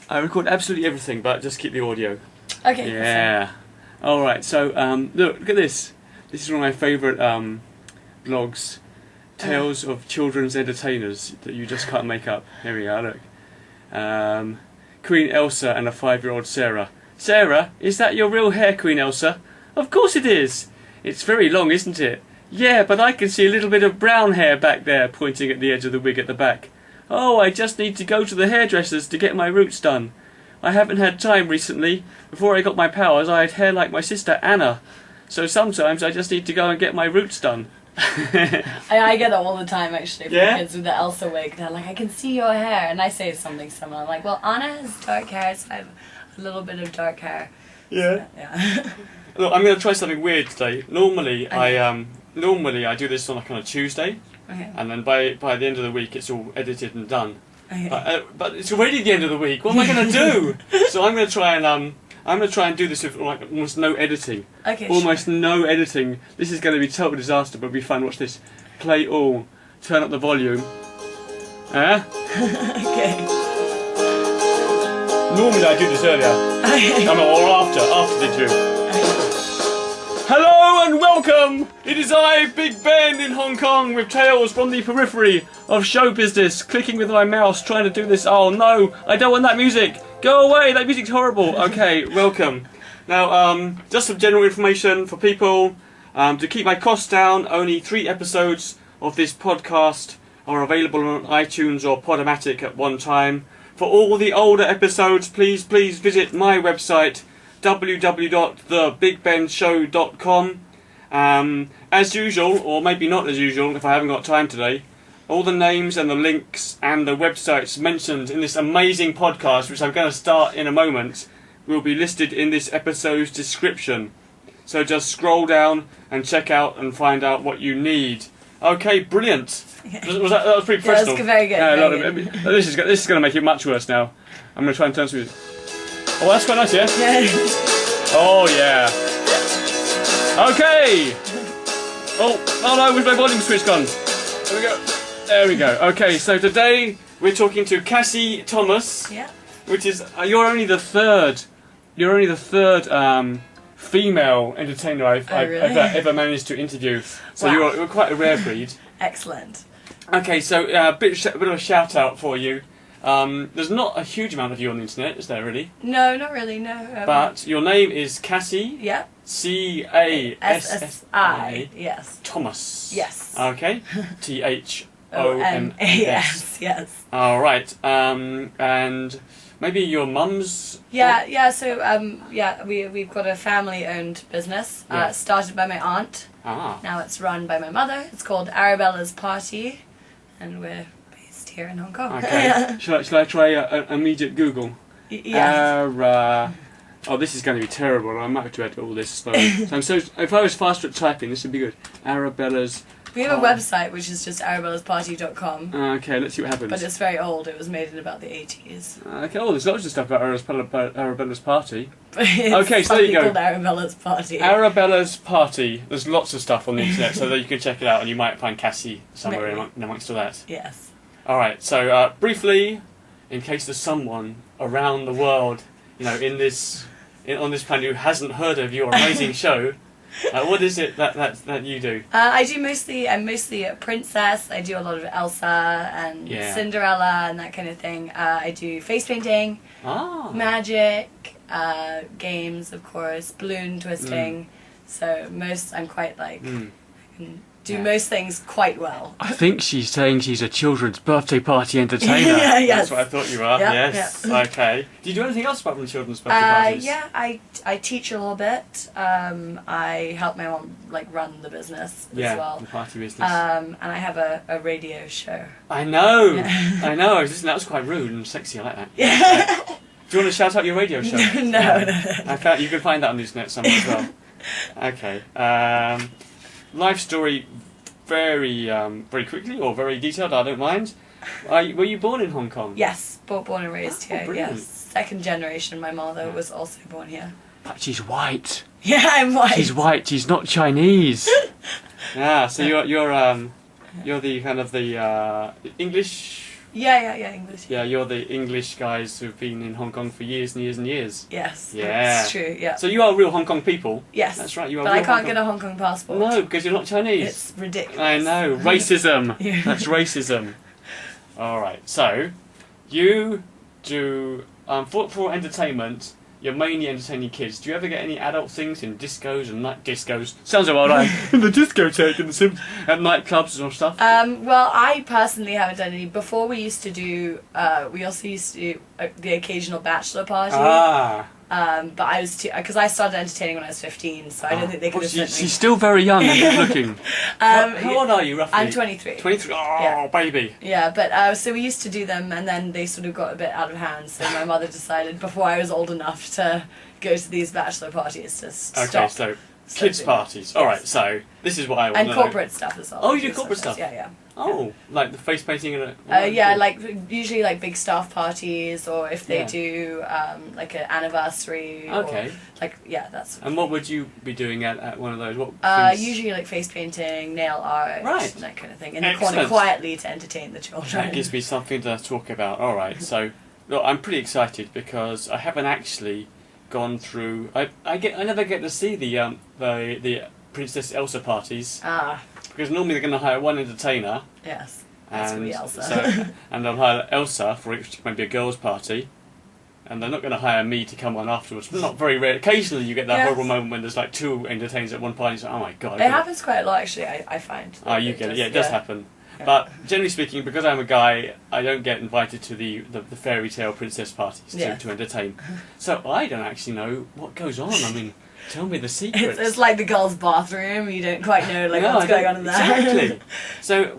I record absolutely everything, but just keep the audio. Okay. Yeah. All right. So look at this. This is one of my favourite blogs. Tales of children's entertainers that you just can't make up. Here we are. Look. Queen Elsa and a 5-year-old Sarah. Sarah, is that your real hair, Queen Elsa? Of course it is. It's very long, isn't it? Yeah, but I can see a little bit of brown hair back there, pointing at the edge of the wig at the back. Oh, I just need to go to the hairdresser's to get my roots done. I haven't had time recently. Before I got my powers, I had hair like my sister Anna. So sometimes I just need to go and get my roots done. I get that all the time, actually, from kids with the Elsa wig. They're like, I can see your hair. And I say something similar. I'm like, well, Anna has dark hair, so I have a little bit of dark hair. Yeah. So, yeah. Look, I'm going to try something weird today. Normally, I do this on a Tuesday. Okay. And then by the end of the week, it's all edited and done. Okay. But it's already the end of the week. What am I going to do? So I'm going to try and do this with like almost no editing. Okay. Almost no editing. This is going to be a total disaster, but it'll be fun. Watch this. Play all. Turn up the volume. Okay. Normally I do this earlier. Or after the interview. Hello and welcome! It is I, Big Ben, in Hong Kong with tales from the periphery of show business, clicking with my mouse, trying to do this. Oh no, I don't want that music! Go away, that music's horrible! Okay, welcome. Now, just some general information for people. To keep my costs down, only 3 episodes of this podcast are available on iTunes or Podomatic at one time. For all the older episodes, please visit my website, www.thebigbenshow.com. As usual, or maybe not as usual if I haven't got time today, all the names and the links and the websites mentioned in this amazing podcast, which I'm going to start in a moment, will be listed in this episode's description. So just scroll down and check out and find out what you need. Okay, brilliant. That was pretty professional. Yeah, that's very good. This is going to make it much worse now. I'm going to try and turn some music. Oh, that's quite nice, yeah? Yeah. Oh, yeah. Okay. Oh no, with my volume switch gone. There we go. There we go. Okay, so today we're talking to Cassi Thomas. Yeah. Which is you're only the third female entertainer I've ever managed to interview. So wow. you're quite a rare breed. Excellent. Okay, so a bit of a shout out for you. There's not a huge amount of you on the internet, is there really? No, not really, no. But your name is Cassi. Yeah. C-A-S-S-I. Yes. Thomas. Yes. Okay. T-H-O-M-A-S. Yes. All right. And maybe your mum's. Yeah. So we've got a family-owned business. Started by my aunt. Ah. Now it's run by my mother. It's called Arabella's Party, and we're based here in Hong Kong. Okay. Shall I try an immediate Google? Yeah. Oh, this is going to be terrible. I might have to edit all this slowly. So if I was faster at typing, this would be good. Arabella's. We have a website which is just arabellasparty.com. Okay, let's see what happens. But it's very old. It was made in about the 80s. Okay, there's lots of stuff about Arabella's Party. Okay, so there you go. Called Arabella's Party. Arabella's Party. There's lots of stuff on the internet, so that you can check it out, and you might find Cassi somewhere in amongst all that. Yes. All right. So briefly, in case there's someone around the world, on this planet who hasn't heard of your amazing show. What is it that you do? I'm mostly a princess. I do a lot of Elsa and Cinderella and that kind of thing. I do face painting, magic, games, of course, balloon twisting. So I'm quite I can do most things quite well. I think she's saying she's a children's birthday party entertainer. Yes. That's what I thought you were. Yep, yes. yep. Okay. Do you do anything else apart from children's birthday parties? Yeah, I teach a little bit. I help my mom run the business as well. The party business. And I have a radio show. I know. I know. Listen, that was quite rude and sexy. I like that. Yeah. Do you want to shout out your radio show? No. You can find that on the internet somewhere as well. Okay. Life story, very quickly or very detailed. I don't mind. Were you born in Hong Kong? Yes, born and raised here. Brilliant. Yes, second generation. My mother was also born here. But she's white. Yeah, I'm white. She's white. She's not Chinese. Yeah. So you're the kind of the English Yeah, English. Yeah, you're the English guys who've been in Hong Kong for years and years and years. Yes. Yeah. It's true, yeah. So you are real Hong Kong people? Yes. That's right, you are but real I can't Hong get a Hong Kong passport. No, because you're not Chinese. It's ridiculous. I know. Racism. Yeah. That's racism. Alright, so you do for entertainment, you're mainly entertaining kids. Do you ever get any adult things in discos and night discos? Sounds like what I'm in the discotheque and at nightclubs and stuff. Well, I personally haven't done any. Before we used to do, we also used to do the occasional bachelor party. But I was too, because I started entertaining when I was 15, so I don't think they could have sent me. She's still very young and good looking. How old are you roughly? I'm 23. 23? Oh, yeah. Baby. Yeah, but so we used to do them, and then they sort of got a bit out of hand, so my mother decided before I was old enough to go to these bachelor parties to stop. Okay, so kids' parties. Yes. Alright, so this is what I want and to know. corporate stuff as well. Oh, you do corporate stuff? Yeah. Oh, like the face painting and yeah, like usually like big staff parties, or if they do like an anniversary. Okay. Or, like that's. And what would you be doing at one of those? What usually like face painting, nail art, right, and that kind of thing, in the corner quietly to entertain the children. That gives me something to talk about. All right, so look, I'm pretty excited because I haven't actually gone through. I never get to see the Princess Elsa parties. Because normally they're going to hire one entertainer. Yes, that's going to be Elsa. And they'll hire Elsa for maybe a girls' party. And they're not going to hire me to come on afterwards. But not very rare. Occasionally you get that horrible moment when there's like two entertainers at one party. So, oh my god. It happens quite a lot actually, I find. Oh, you get it. Yeah, it does happen. Yeah. But generally speaking, because I'm a guy, I don't get invited to the fairy tale princess parties to entertain. So I don't actually know what goes on. I mean... Tell me the secrets. It's like the girls' bathroom. You don't quite know what's going on in there. Exactly. So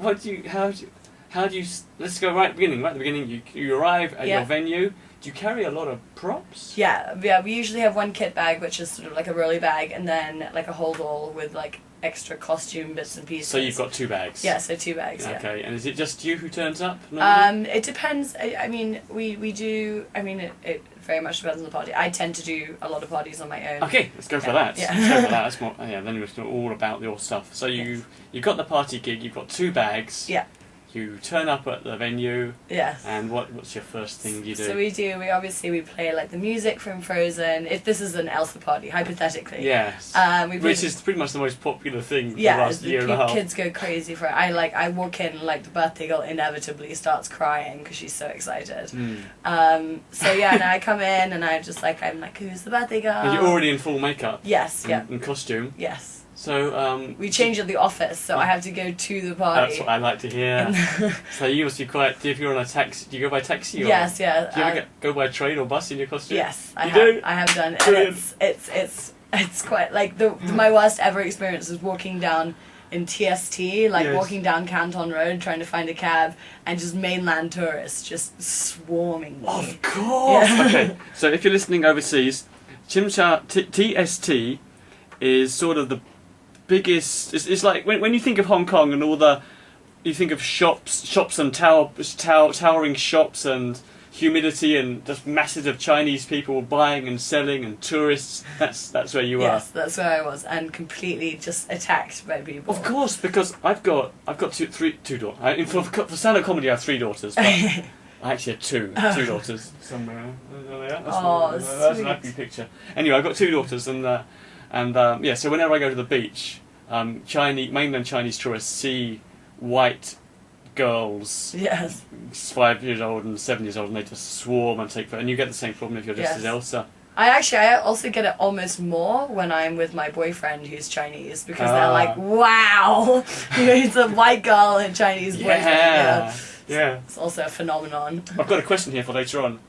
how do you? Let's go right at the beginning. Right at the beginning, you arrive at your venue. Do you carry a lot of props? Yeah. We usually have one kit bag, which is sort of like a rolly bag, and then like a hold all with like extra costume bits and pieces. So you've got 2 bags. Yeah, so 2 bags. Okay, and is it just you who turns up? Normally? It depends. I mean, we do. I mean, it very much depends on the party. I tend to do a lot of parties on my own. Okay, let's go for that. Yeah. Let's go for that. That's more. Yeah, then we're all about your stuff. So you've got the party gig. You've got 2 bags. Yeah. You turn up at the venue. Yes. And what's your first thing you do? So we play like the music from Frozen. If this is an Elsa party, hypothetically. Yes. Which is pretty much the most popular thing for the last year and a half. Kids go crazy for it. I walk in and like the birthday girl inevitably starts crying because she's so excited. So yeah, now I come in and I'm like, who's the birthday girl? And you're already in full makeup. Yes. In costume. Yes. So we change at the office, so I have to go to the party. That's what I like to hear. So you must be quite. If you're on a taxi, do you go by taxi? Or yes, yeah. Do you ever go by train or bus in your costume? Yes, I have done. Brilliant. And it's quite like my worst ever experience was walking down in TST, walking down Canton Road trying to find a cab, and just mainland tourists just swarming me. Of course. Yeah. Okay, so if you're listening overseas, TST is sort of the biggest. It's like when you think of Hong Kong and you think of shops and towering shops and humidity and just masses of Chinese people buying and selling and tourists. That's where you are. Yes, that's where I was, and completely just attacked by people. Of course, because I've got two daughters. For stand-up comedy, I have 3 daughters. But I actually have two daughters somewhere. That's an happy picture. Anyway, I've got 2 daughters, and so whenever I go to the beach, mainland Chinese tourists see white girls, 5 years old and 7 years old, and they just swarm and take photos. And you get the same problem if you're just as Elsa. I also get it almost more when I'm with my boyfriend who's Chinese, because they're like, wow, it's a white girl and Chinese boyfriend. Yeah. It's also a phenomenon. I've got a question here for later on.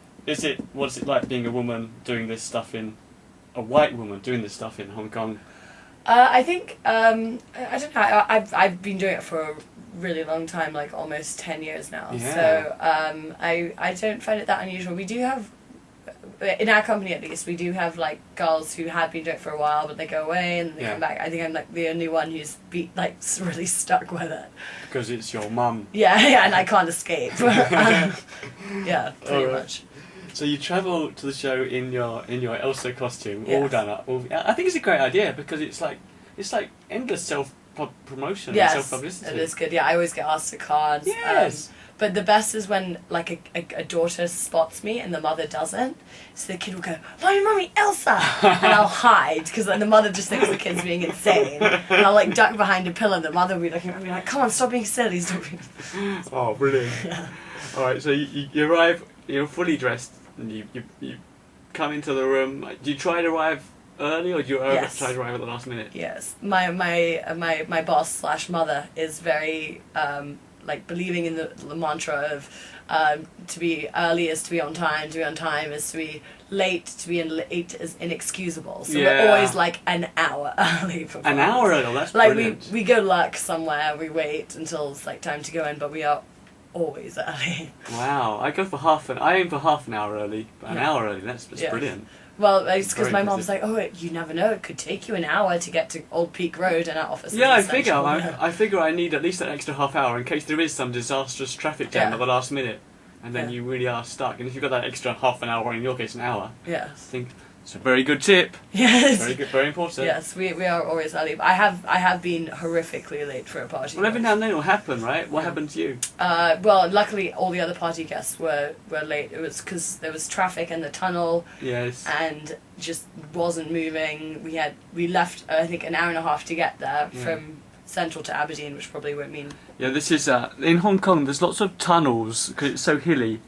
What's it like being a woman doing this stuff a white woman doing this stuff in Hong Kong? I think, I don't know, I've been doing it for a really long time, like almost 10 years now. Yeah. So I don't find it that unusual. We do have, in our company at least, we do have like girls who have been doing it for a while, but they go away and they come back. I think I'm like the only one who's really stuck with it. Because it's your mum. Yeah, and I can't escape. Yeah, pretty much. So you travel to the show in your Elsa costume, all done up. I think it's a great idea because it's like endless self promotion and self publicity. It is good. Yeah, I always get asked to cards. Yes. But the best is when like a daughter spots me and the mother doesn't. So the kid will go, Mommy, Elsa! And I'll hide because like, the mother just thinks the kid's being insane. And I'll like duck behind a pillar and the mother will be looking at me like, come on, stop being silly. Stop being... Oh, brilliant. Yeah. Alright, so you arrive, you're fully dressed and you come into the room. Do you try to arrive early or do you try to arrive at the last minute? Yes. My boss / mother is very... like believing in the mantra of to be early is to be on time is to be late, to be late is inexcusable. So we're always like an hour early. An hour early? That's like brilliant. we go lurk somewhere, we wait until it's like time to go in, but we are always early. Wow, I aim for half an hour early, but an hour early, that's brilliant. Well, it's because my mom's like, you never know, it could take you an hour to get to Old Peak Road and our office. Yeah, I figure I need at least an extra half hour in case there is some disastrous traffic jam at the last minute, and then you really are stuck. And if you've got that extra half an hour, or in your case an hour, I think it's a very good tip. Yes. Very good, very important. Yes, we are always early. But I have been horrifically late for a party. Well, every now and then it will happen, right? What happened to you? Well, luckily all the other party guests were late. It was because there was traffic in the tunnel. Yes. And just wasn't moving. We left I think an hour and a half to get there from Central to Aberdeen, which probably won't mean. Yeah, this is in Hong Kong. There's lots of tunnels because it's so hilly.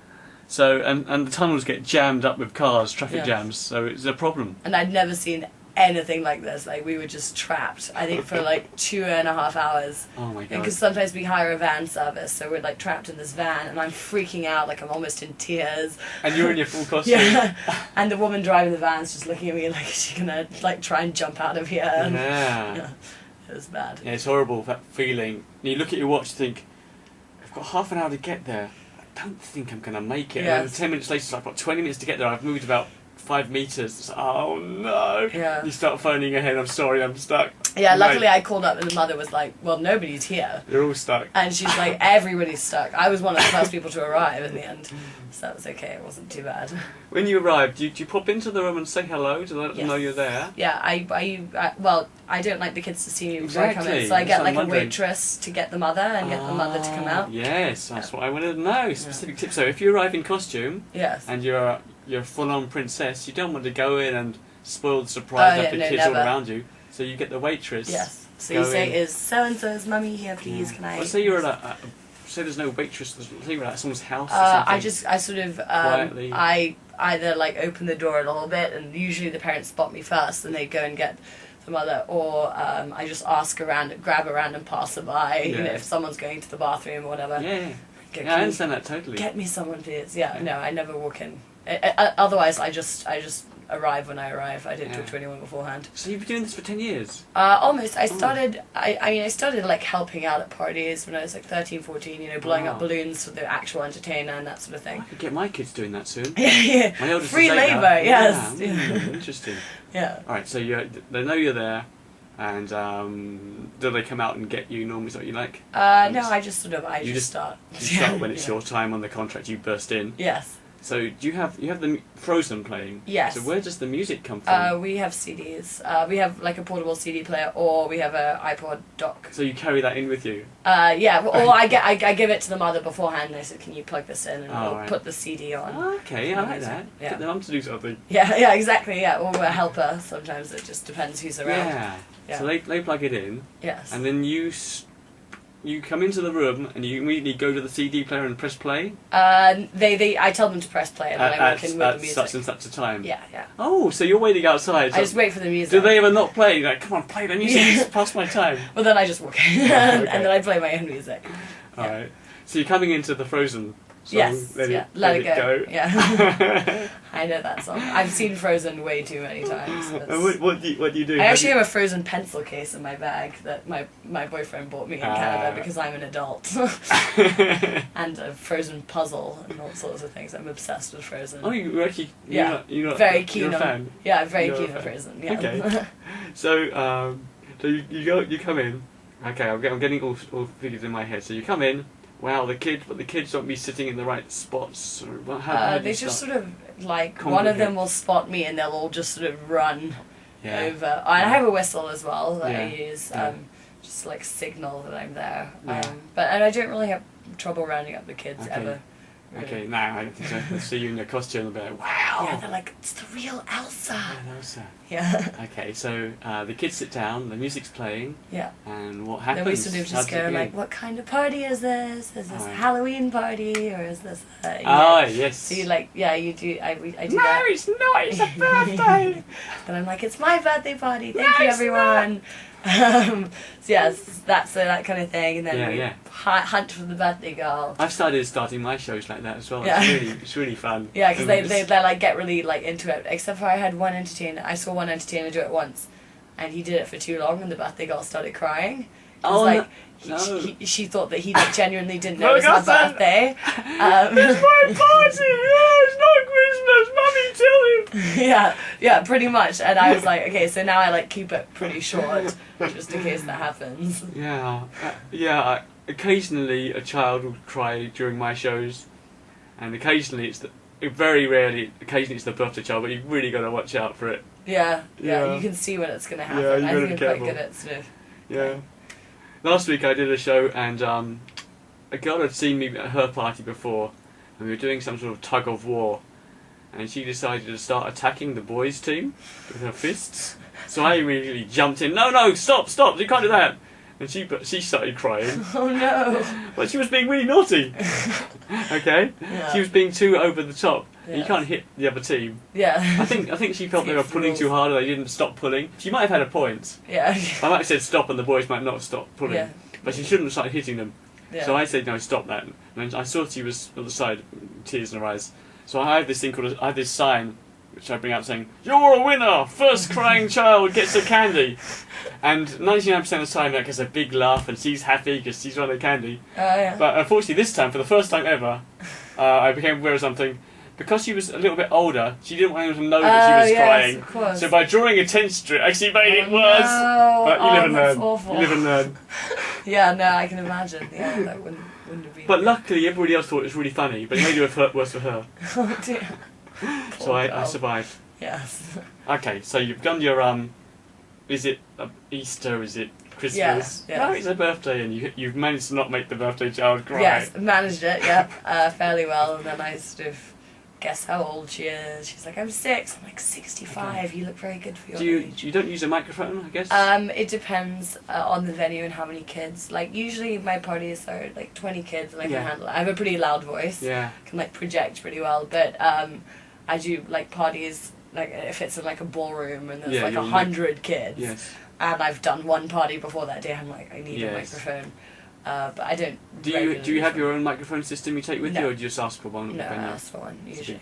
So and the tunnels get jammed up with cars, traffic jams. So it's a problem. And I'd never seen anything like this. Like we were just trapped. I think for like 2.5 hours. Oh my god! Because sometimes we hire a van service, so we're like trapped in this van, and I'm freaking out. Like I'm almost in tears. And you're in your full costume. Yeah. And the woman driving the van's just looking at me like, is she gonna like try and jump out of here? Yeah. It was bad. Yeah, it's horrible, that feeling. And you look at your watch and think, I've got half an hour to get there. I don't think I'm going to make it. Yes. And then 10 minutes later, I've got 20 minutes to get there. I've moved about 5 metres. It's like, oh no. Yeah. You start phoning ahead, I'm sorry, I'm stuck. Yeah, luckily I called up and the mother was like, well, nobody's here. You're all stuck. And she's like, everybody's stuck. I was one of the first people to arrive in the end. So that was okay, it wasn't too bad. When you arrived, do you pop into the room and say hello to let them know you're there? Yeah, I don't like the kids to see me before I come in, so I get like a waitress to get the mother and get the mother to come out. Yes, that's what I wanted to know. Specific tips. So if you arrive in costume and you're full-on princess, you don't want to go in and spoil the surprise after kids all around you. So you get the waitress. Yes. So you say, is so-and-so's mummy here, please, can I... Well, say you're at say there's no waitress, say you're at someone's house or something. I sort of, quietly. I either like open the door a little bit, and usually the parents spot me first and they go and get the mother, or I just ask around, grab a random passerby, you know, if someone's going to the bathroom or whatever. Yeah, I understand that totally. Get me someone, please. Yeah, no, I never walk in. Otherwise, I just arrive when I arrive. I don't talk to anyone beforehand. So you've been doing this for 10 years? Almost. I started like helping out at parties when I was like 13, 14, you know, blowing up balloons for the actual entertainer and that sort of thing. I could get my kids doing that soon. Yeah. My eldest Free labour, yes. Yeah. Interesting. Yeah. Alright, so they know you're there, and do they come out and get you normally? Is that what you like? No, I just start. You start when it's your time on the contract, you burst in. Yes. So do you have the Frozen playing? Yes. So where does the music come from? We have CDs. We have like a portable CD player, or we have a iPod dock. So you carry that in with you? Yeah. Or I give it to the mother beforehand. I said, "Can you plug this in?" And we'll put the CD on. Oh, okay, I like that. Yeah. Get the mum to do something. Yeah, exactly. Yeah, or a helper. Sometimes it just depends who's around. Yeah. So they plug it in. Yes. And then you come into the room and you immediately go to the CD player and press play? I tell them to press play and then I walk in with the music. At such and such a time? Yeah. Oh, so you're waiting outside. So I just wait for the music. Do they ever not play? You're like, come on, play the music, it's past my time. Well, then I just walk in and then I play my own music. Alright. So you're coming into the Frozen song, yes, let it go. Yeah. I know that song. I've seen Frozen way too many times. What do you do? I actually have a Frozen pencil case in my bag that my boyfriend bought me in Canada because I'm an adult. And a Frozen puzzle and all sorts of things. I'm obsessed with Frozen. Oh, you're actually... You're very keen you're a on... fan? Yeah, very keen on Frozen. Yeah. Okay. So you come in. Okay, I'm getting all figures in my head. So you come in. Wow, the kids don't be sitting in the right spots. How they just sort of like one of them will spot me and they'll all just sort of run over. I have a whistle as well that I use just to like signal that I'm there. But I don't really have trouble rounding up the kids ever. Really. Okay, now I can see you in your costume and be like, wow! Yeah, they're like, it's the real Elsa! Yeah, Elsa. Yeah. Okay, so the kids sit down, the music's playing. Yeah. And what happens? Then we sort of just go like, what kind of party is this? Is this a Halloween party or is this yes. So you like, you do, I do that. No, it's not, it's a birthday! Then I'm like, it's my birthday party, thank you everyone! So yes, that's that kind of thing, and then we hunt for the birthday girl. I've starting my shows like that as well. Yeah. It's really fun. Yeah, because they like get really like into it. Except for I saw one entertainer do it once, and he did it for too long, and the birthday girl started crying. She thought that he like, genuinely didn't know it was her birthday. It's my party! It's not Christmas! Mummy, tell him! Yeah, pretty much. And I was like, okay, so now I like keep it pretty short, just in case that happens. Yeah. Occasionally a child will cry during my shows, and occasionally occasionally it's the birthday child, but you've really got to watch out for it. Yeah, you can see when it's going to happen. Yeah, I think I'm quite good at sort of... Yeah. Last week I did a show, and a girl had seen me at her party before, and we were doing some sort of tug of war, and she decided to start attacking the boys' team with her fists. So I immediately jumped in. No, stop! You can't do that. And she started crying. Oh no! But she was being really naughty. Okay. Yeah. She was being too over the top. Yeah. You can't hit the other team. Yeah. I think she felt they were pulling too hard, or they didn't stop pulling. She might have had a point. Yeah. I might have said stop, and the boys might not stop pulling. Yeah. But she shouldn't have started hitting them. Yeah. So I said no, stop that. And I saw she was on the side, tears in her eyes. So I have this sign which I bring out saying, "You're a winner! First crying child gets a candy." And 99% of the time that gets a big laugh, and she's happy because she's won a candy. But unfortunately this time, for the first time ever, I became aware of something. Because she was a little bit older, she didn't want anyone to know that she was crying. Of course. So by drawing attention to it, actually made it worse. No. But you live and learn. Awful. You live and learn. Yeah, no, I can imagine. Yeah, that wouldn't have been... But luckily everybody else thought it was really funny, but it made it worse for her. Oh dear. So I survived. Yes. Okay, so you've done your is it Easter? Is it Christmas? Yes. No, it's her birthday, and you've managed to not make the birthday child cry. Yes, managed it. Yep, fairly well. And then I sort of guess how old she is. She's like, I'm 6. I'm like, 65. Okay. You look very good for your age. You don't use a microphone, I guess? It depends on the venue and how many kids. Like usually my parties are like 20 kids, and I can handle it. I have a pretty loud voice. Yeah. Can like project pretty well, but I do like parties. Like if it's in like a ballroom and there's like 100 kids, and I've done one party before that day, I'm like, I need a microphone, but I don't. Do you have your own microphone system you take with you, or do you just ask for one? No, I ask for one.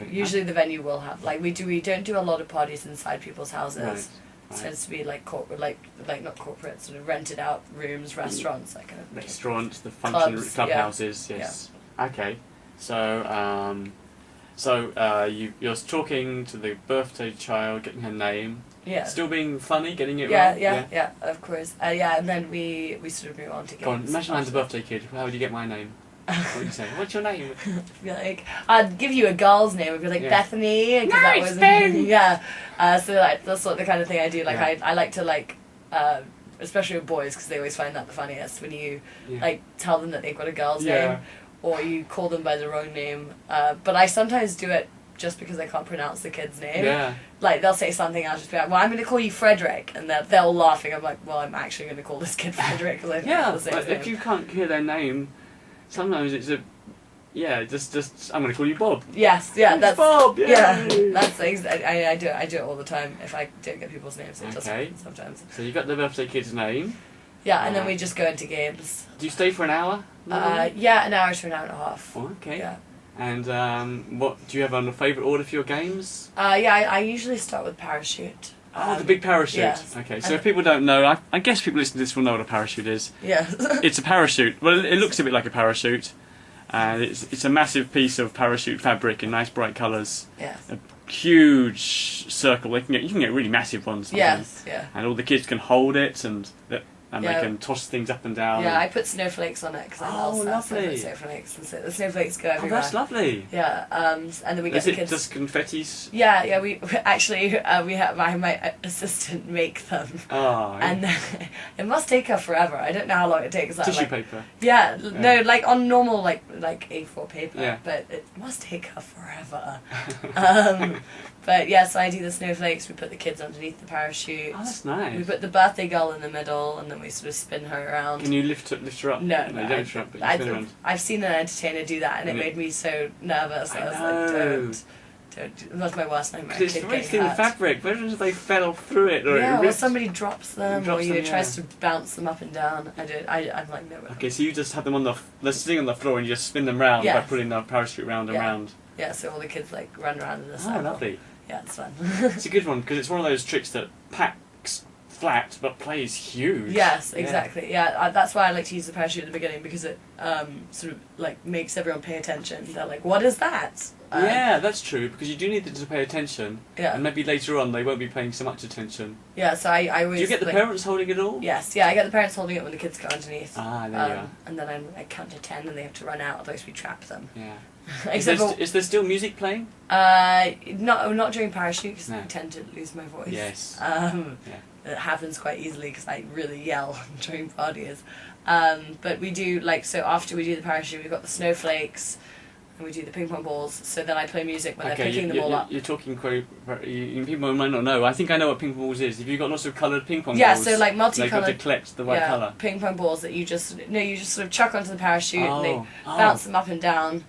Usually the venue will have. Like we don't do a lot of parties inside people's houses. Right. It tends to be like corporate, like not corporate, sort of rented out rooms, restaurants, that kind of. Restaurants, the function clubhouses, yes. Yeah. Okay, so you're talking to the birthday child, getting her name. Yeah. Still being funny, getting it right. Yeah, of course. And then we sort of move on to games. Go on, imagine I'm the birthday kid. How would you get my name? What would you say? What's your name? Be like, I'd give you a girl's name. I'd be like Bethany. No, it's Ben! Yeah. So like that's the kind of thing I do. Like I like to like, especially with boys, because they always find that the funniest when you like tell them that they've got a girl's name. Or you call them by the wrong name. But I sometimes do it just because I can't pronounce the kid's name. Yeah. Like, they'll say something, I'll just be like, well, I'm going to call you Frederick. And they'll laughing. I'm like, well, I'm actually going to call this kid Frederick. Because if you can't hear their name, sometimes it's just I'm going to call you Bob. Yes, that's Bob. That's things I do it all the time if I don't get people's names. It does happen sometimes. So you got the birthday kid's name. Yeah, and then we just go into games. Do you stay for an hour? An hour to an hour and a half. Oh, okay. Yeah. And what do you have on a favourite order for your games? I usually start with parachute. The big parachute. Yes. Okay, so if people don't know, I guess people listening to this will know what a parachute is. Yes. It's a parachute. Well, it looks a bit like a parachute. And it's a massive piece of parachute fabric in nice bright colours. Yes. A huge circle. You can get really massive ones. Yes. Yeah. And all the kids can hold it, and and they can toss things up and down. Yeah, I put snowflakes on it because I love lovely. Snowflakes, and so the snowflakes go everywhere. Oh, that's lovely. Yeah, and then we get the kids. Is it just confettis? Yeah. We actually I have my assistant make them. Oh. And then it must take her forever. I don't know how long it takes. Tissue paper. Yeah, no, like on normal like A4 paper. Yeah. But it must take her forever. But yeah, so I do the snowflakes. We put the kids underneath the parachute. Oh, that's nice. We put the birthday girl in the middle, and then we sort of spin her around. Can you lift her up? No, you don't lift her up, but you spin her around. I've seen an entertainer do that, and it made me so nervous. I was like, don't. It was my worst nightmare. Because it's very thin fabric. Imagine if they fell through it, or or somebody drops them, or tries to bounce them up and down. I'm like, no. Okay, so you just have them they're sitting on the floor, and you just spin them round by putting the parachute round and round. Yeah, so all the kids like run around in a circle. Oh, lovely. Yeah, it's fun. It's a good one because it's one of those tricks that packs flat but plays huge. Yes, exactly. Yeah, that's why I like to use the parachute at the beginning, because it sort of like makes everyone pay attention. They're like, "What is that?" Yeah, that's true, because you do need them to pay attention. Yeah. And maybe later on they won't be paying so much attention. Yeah, so I always. Do you get the parents holding it all? Yes, yeah, I get the parents holding it when the kids go underneath. Ah, there you are. And then I count to 10 and they have to run out, otherwise we trap them. Yeah. Is there still music playing? Not during parachute, because I tend to lose my voice. Yes. It happens quite easily because I really yell during parties. But we do, so after we do the parachute, we've got the snowflakes, and we do the ping pong balls, so then I play music when they're picking them all up. You're talking people might not know. I think I know what ping pong balls is. If you've got lots of coloured ping pong balls, yeah, so like multicoloured, they've got to collect the right colour. Ping pong balls that you just sort of chuck onto the parachute, and they bounce them up and down.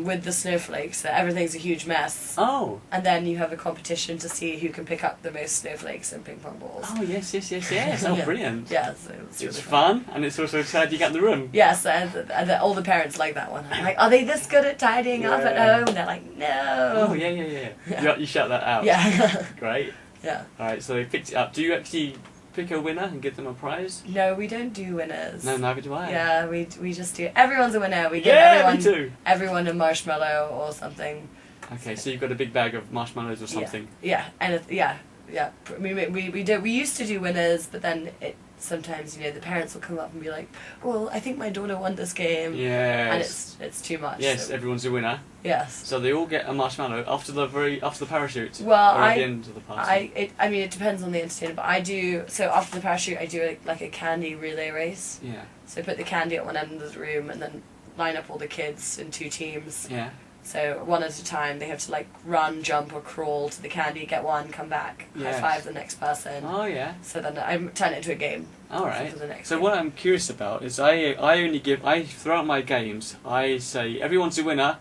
With the snowflakes, so everything's a huge mess. Oh. And then you have a competition to see who can pick up the most snowflakes and ping pong balls. Oh, yes. Oh, brilliant. Yeah, so it's really fun, and it's also sad you get in the room. Yes, and all the parents like that one. I'm like, are they this good at tidying up at home? And they're like, no. Oh, yeah. You shout that out. Yeah. Great. Yeah. Alright, so they picked it up. Do you actually pick a winner and give them a prize? No, we don't do winners. No, neither do I. Yeah, we just do. Everyone's a winner. We give everyone a marshmallow or something. Okay, so you've got a big bag of marshmallows or something. Yeah. We used to do winners, but then sometimes the parents will come up and be like, well, I think my daughter won this game. Yes. And it's too much. Yes, everyone's a winner. Yes. So they all get a marshmallow after the parachute. Well, or at the end of the party. It depends on the entertainer, but I do. So after the parachute, I do like a candy relay race. Yeah. So I put the candy at one end of the room and then line up all the kids in 2 teams. Yeah. So one at a time, they have to run, jump, or crawl to the candy, get one, come back, high five the next person. Oh yeah. So then I turn it into a game. All right. For the next so game. What I'm curious about is I throughout my games I say everyone's a winner,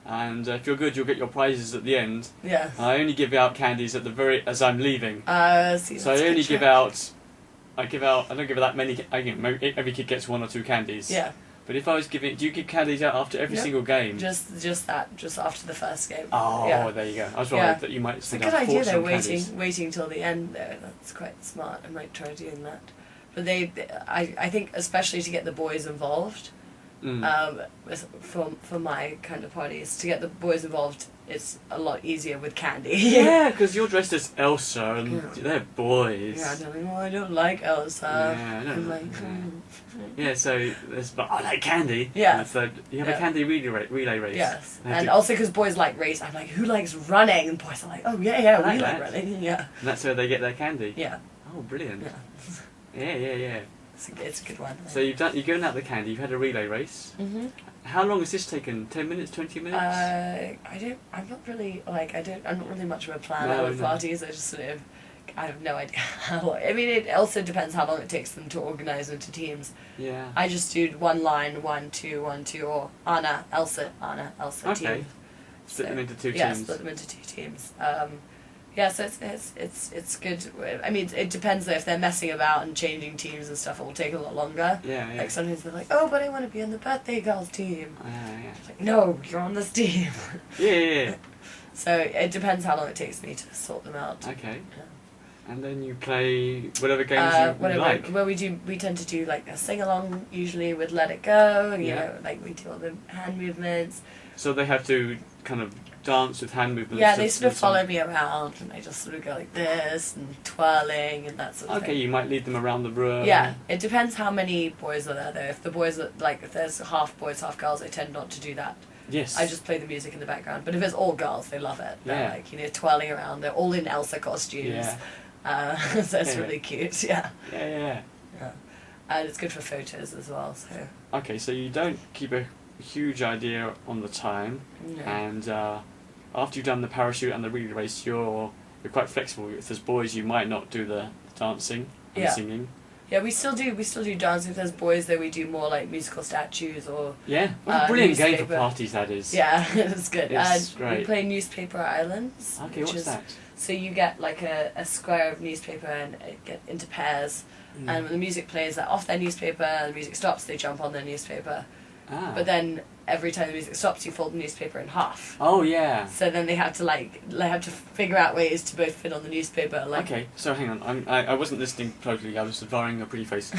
and if you're good you'll get your prizes at the end. Yeah. I only give out candies as I'm leaving. So I only give out. I don't give that many. Every kid gets 1 or 2 candies. Yeah. But if I was giving, do you give candies out after every single game? Just after the first game. Oh, there you go. I was worried that you might send out 4 It's a good idea though, waiting till the end though. That's quite smart. I might try doing that. But I think especially to get the boys involved, for my kind of parties, to get the boys involved, it's a lot easier with candy. Yeah, because you're dressed as Elsa and they're boys. Yeah, they're like, I don't like Elsa. Yeah, I don't I'm like like, Yeah, so I like candy. Yeah. So you have a candy relay race. Yes, and also because boys like race, I'm like, who likes running? And boys are like, oh yeah, we like running. Yeah. And that's where they get their candy. Yeah. Oh, brilliant. Yeah. Yeah. It's a good one. So you're going out the candy. You've had a relay race. Mhm. How long has this taken? 10 minutes, 20 minutes? I'm not really much of a planner with parties. I just sort of, I have no idea how long. I mean, it also depends how long it takes them to organise into teams. Yeah. I just do one line, 1, 2, 1, 2, or Anna, Elsa team. Split them into 2 teams. Yeah, split them into 2 teams. Yeah, so it's good. I mean, it depends though. If they're messing about and changing teams and stuff, it will take a lot longer. Yeah. Like sometimes they're like, oh, but I want to be on the birthday girls team. Yeah. It's like, no, you're on this team. Yeah. So it depends how long it takes me to sort them out. Okay. Yeah. And then you play whatever games you like. Well, we tend to do like a sing along usually with Let It Go, and you know, like we do all the hand movements. So they have to kind of dance with hand movements? Yeah, they sort of follow me around, and I just sort of go like this and twirling and that sort of thing. Okay, you might lead them around the room. Yeah, it depends how many boys are there though. If the boys are like, if there's half boys, half girls, I tend not to do that. Yes. I just play the music in the background. But if it's all girls, they love it. They're Yeah. like, you know, twirling around. They're all in Elsa costumes. Yeah. So it's really cute. Yeah. Yeah. And it's good for photos as well. So. Okay, so you don't keep a huge idea on the time, and after you've done the parachute and the relay race, you're quite flexible. If there's boys, you might not do the dancing and singing. Yeah, we still do dancing. If there's boys, though, we do more like musical statues or What a brilliant game newspaper. for parties that is. Yeah, it's good. It's great. We play Newspaper Islands. Okay, what's that? So you get like a square of newspaper and it get into pairs. And when the music plays, they're off their newspaper, the music stops, they jump on their newspaper. But then every time the music stops, you fold the newspaper in half. Oh yeah. So then they have to figure out ways to both fit on the newspaper. Like, okay, so hang on, I wasn't listening closely. I was admiring your pretty face.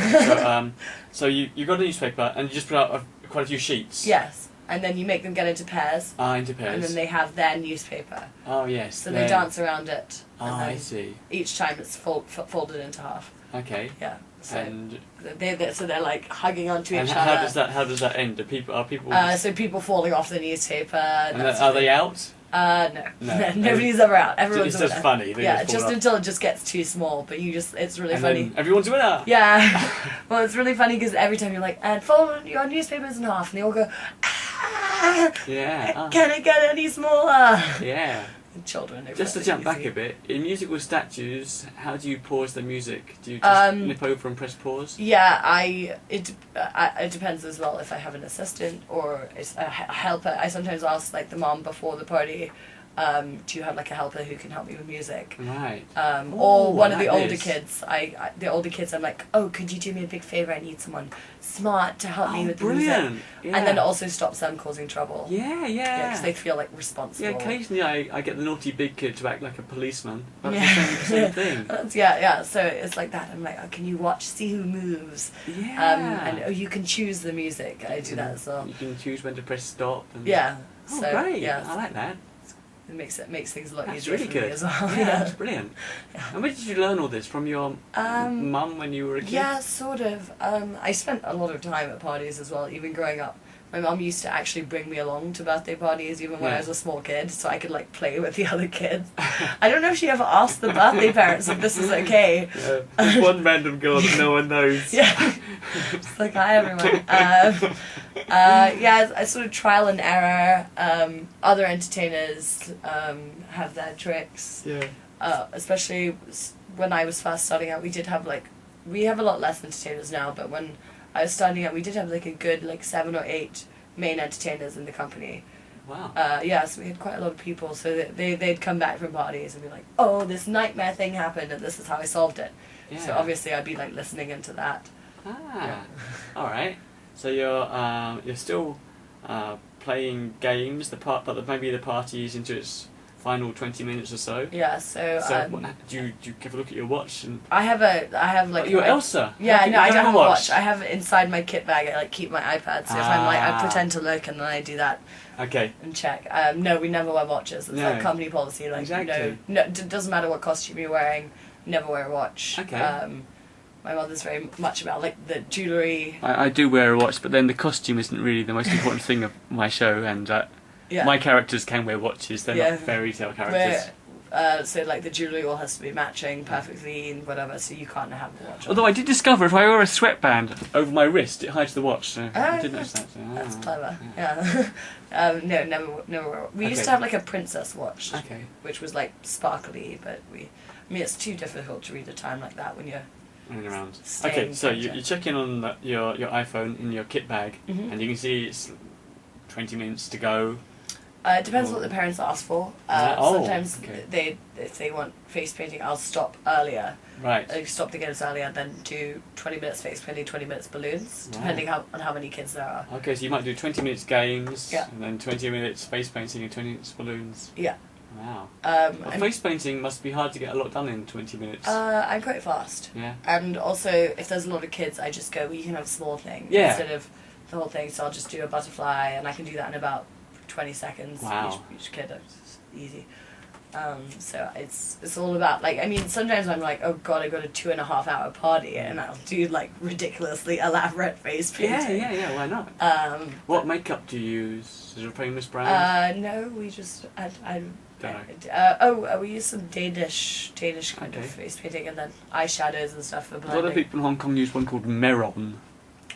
So you got a newspaper and you just put out quite a few sheets. Yes, and then you make them get into pairs. Into pairs. And then they have their newspaper. Oh yes. So they dance around it. And I see. Each time it's folded into half. Okay. Yeah. So And they're like hugging onto each how other. how does that end? Are people? So people falling off the newspaper. And are they out? No. No. Nobody's ever out. Everyone's It's a just winner. funny. They Yeah, just just fall until it just gets too small. But it's really and funny. then everyone's a winner. Yeah. Well, it's really funny because every time you're like, and fold your newspapers in half, and they all go, Yeah. Can it get any smaller? Yeah. Children. Just to jump back a bit, in musical statues, how do you pause the music? Do you just nip over and press pause? Yeah, it depends as well if I have an assistant or it's a helper. I sometimes ask like the mom before the party, do you have like a helper who can help me with music? Right. Or one of the older kids. I'm like, oh, could you do me a big favour? I need someone smart to help me with the music. Yeah. And then it also stops them causing trouble. Yeah. Because they feel like responsible. Yeah, occasionally I get the naughty big kid to act like a policeman. But it's the same thing. Yeah. So it's like that. I'm like, oh, can you see who moves? Yeah. And you can choose the music. I do that as well. You can choose when to press stop. And Yeah. Oh, so, great. Yeah. I like that. It makes things a lot That's easier really for good. me as well. Yeah, that's brilliant. Yeah. And where did you learn all this? From your mum when you were a kid? Yeah, sort of. I spent a lot of time at parties as well, even growing up. My mum used to actually bring me along to birthday parties even when I was a small kid, so I could like play with the other kids. I don't know if she ever asked the birthday parents if this is okay. Yeah, there's one random girl that no one knows. Yeah. It's like, hi everyone. I sort of trial and error. Other entertainers have their tricks. Yeah. Especially when I was first starting out, we have a lot less entertainers now, but when I was starting out, we did have like a good 7 or 8 main entertainers in the company. Wow. So we had quite a lot of people, so they'd come back from parties and be like, oh, this nightmare thing happened and this is how I solved it. Yeah. So obviously I'd be like listening into that. All right. So you're still playing games. But maybe the party is into its final 20 minutes or so. Yeah. So do you have a look at your watch? And I have like you're Elsa. Yeah, no, I don't have a watch. watch. I have it inside my kit bag. I keep my iPad. So if I'm I pretend to look and then I do that. Okay. And check. No, we never wear watches. It's like company policy. Like exactly. No, it doesn't matter what costume you're wearing. Never wear a watch. Okay. My mother's very much about the jewellery. I do wear a watch, but then the costume isn't really the most important thing of my show, and my characters can wear watches. They're not fairy tale characters. So the jewellery all has to be matching perfectly and whatever, so you can't have the watch on. Although I did discover if I wear a sweatband over my wrist, it hides the watch. So I did notice that. So, that's clever. Yeah. No, never. We used to have a princess watch, which was sparkly, but it's too difficult to read the time like that when you're running around. Okay, so you check in on your iPhone in your kit bag, and you can see it's 20 minutes to go. It depends what the parents ask for. Sometimes if they want face painting, I'll stop earlier. Right. I stop the games earlier, then do 20 minutes face painting, 20 minutes balloons, depending on how many kids there are. Okay, so you might do 20 minutes games, and then 20 minutes face painting and 20 minutes balloons. Yeah. Wow. Face painting must be hard to get a lot done in 20 minutes. I'm quite fast. Yeah. And also, if there's a lot of kids, I just go, well, you can have a small thing instead of the whole thing. So I'll just do a butterfly, and I can do that in about 20 seconds Wow. each kid. It's easy. So it's all about, like, I mean, sometimes I'm like, oh god, I got a 2.5 hour party, and I'll do like ridiculously elaborate face painting. Yeah, why not? What makeup do you use? Is there a famous brand? No, we just we use some Danish kind of face painting, and then eyeshadows and stuff for blending. A lot of people in Hong Kong use one called Meron.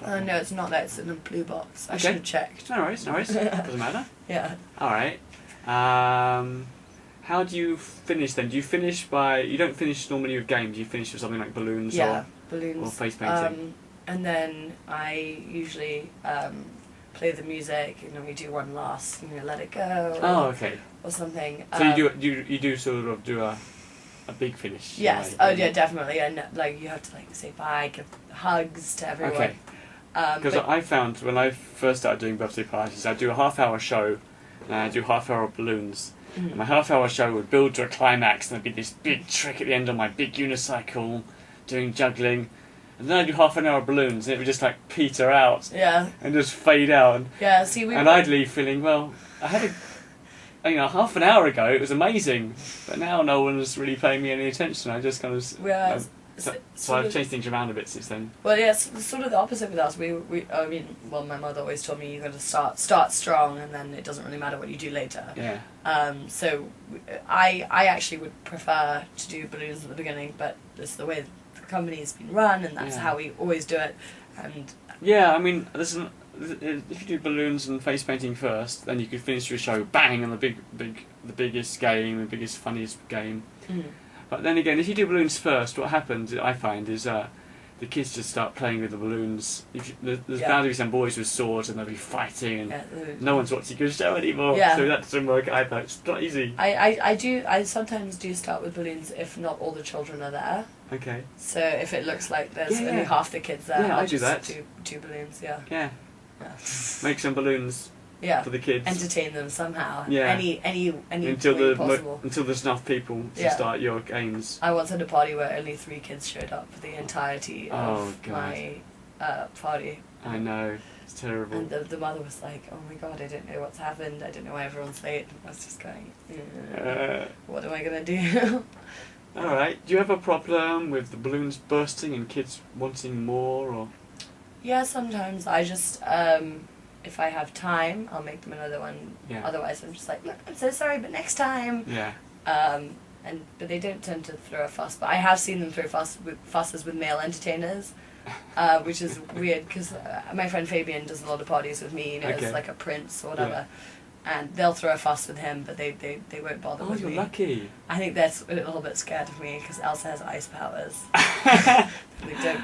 No, it's not that. It's in a blue box. I should have checked. No worries. Doesn't matter. Yeah. All right. How do you finish then? Do you finish by... You don't finish normally with games, you finish with something like balloons balloons. Or face painting? And then I usually play the music, we do one last, Let It Go. Okay. Or something. So you do sort of do a big finish? Yes. Yeah, definitely. And like you have to like say bye, give hugs to everyone. Okay. Because I found when I first started doing birthday parties, I'd do a half-hour show, and I'd do half-hour balloons. Mm-hmm. And my half-hour show would build to a climax, and there'd be this big trick at the end on my big unicycle, doing juggling. And then I'd do half an hour balloons, and it would just like peter out. Yeah. And just fade out. And I'd leave feeling, well, I had half an hour ago it was amazing, but now no one's really paying me any attention. I just kind of... So I've changed things around a bit since then. Well, yeah, it's sort of the opposite with us. My mother always told me you got to start strong, and then it doesn't really matter what you do later. Yeah. So I actually would prefer to do balloons at the beginning, but this is the way the company's been run, and that's how we always do it. And yeah, I mean, if you do balloons and face painting first, then you could finish your show bang on the biggest game, the biggest funniest game. Mm. But then again, if you do balloons first, what happens, I find, is the kids just start playing with the balloons. There's bound to be some boys with swords, and they'll be fighting, and no one's watching your show anymore. Yeah. So that doesn't work either. It's not easy. I sometimes do start with balloons if not all the children are there. Okay. So if it looks like there's only half the kids there, I'll do that. Two balloons. Yeah. Yeah. Make some balloons. Yeah. For the kids. Entertain them somehow. Yeah. Any way possible. Until there's enough people to start your games. I once had a party where only 3 kids showed up for the entirety of my party. I know. It's terrible. And the mother was like, oh my god, I don't know what's happened. I don't know why everyone's late. I was just going, what am I going to do? Alright. Do you have a problem with the balloons bursting and kids wanting more? Or? Yeah, sometimes. I just... if I have time, I'll make them another one. Yeah. Otherwise, I'm just like, look, I'm so sorry, but next time. Yeah. But they don't tend to throw a fuss. But I have seen them throw fusses with male entertainers, which is weird because my friend Fabian does a lot of parties with me. As like a prince or whatever, and they'll throw a fuss with him, but they won't bother with me. Oh, you're lucky. I think that's a little bit scared of me because Elsa has ice powers.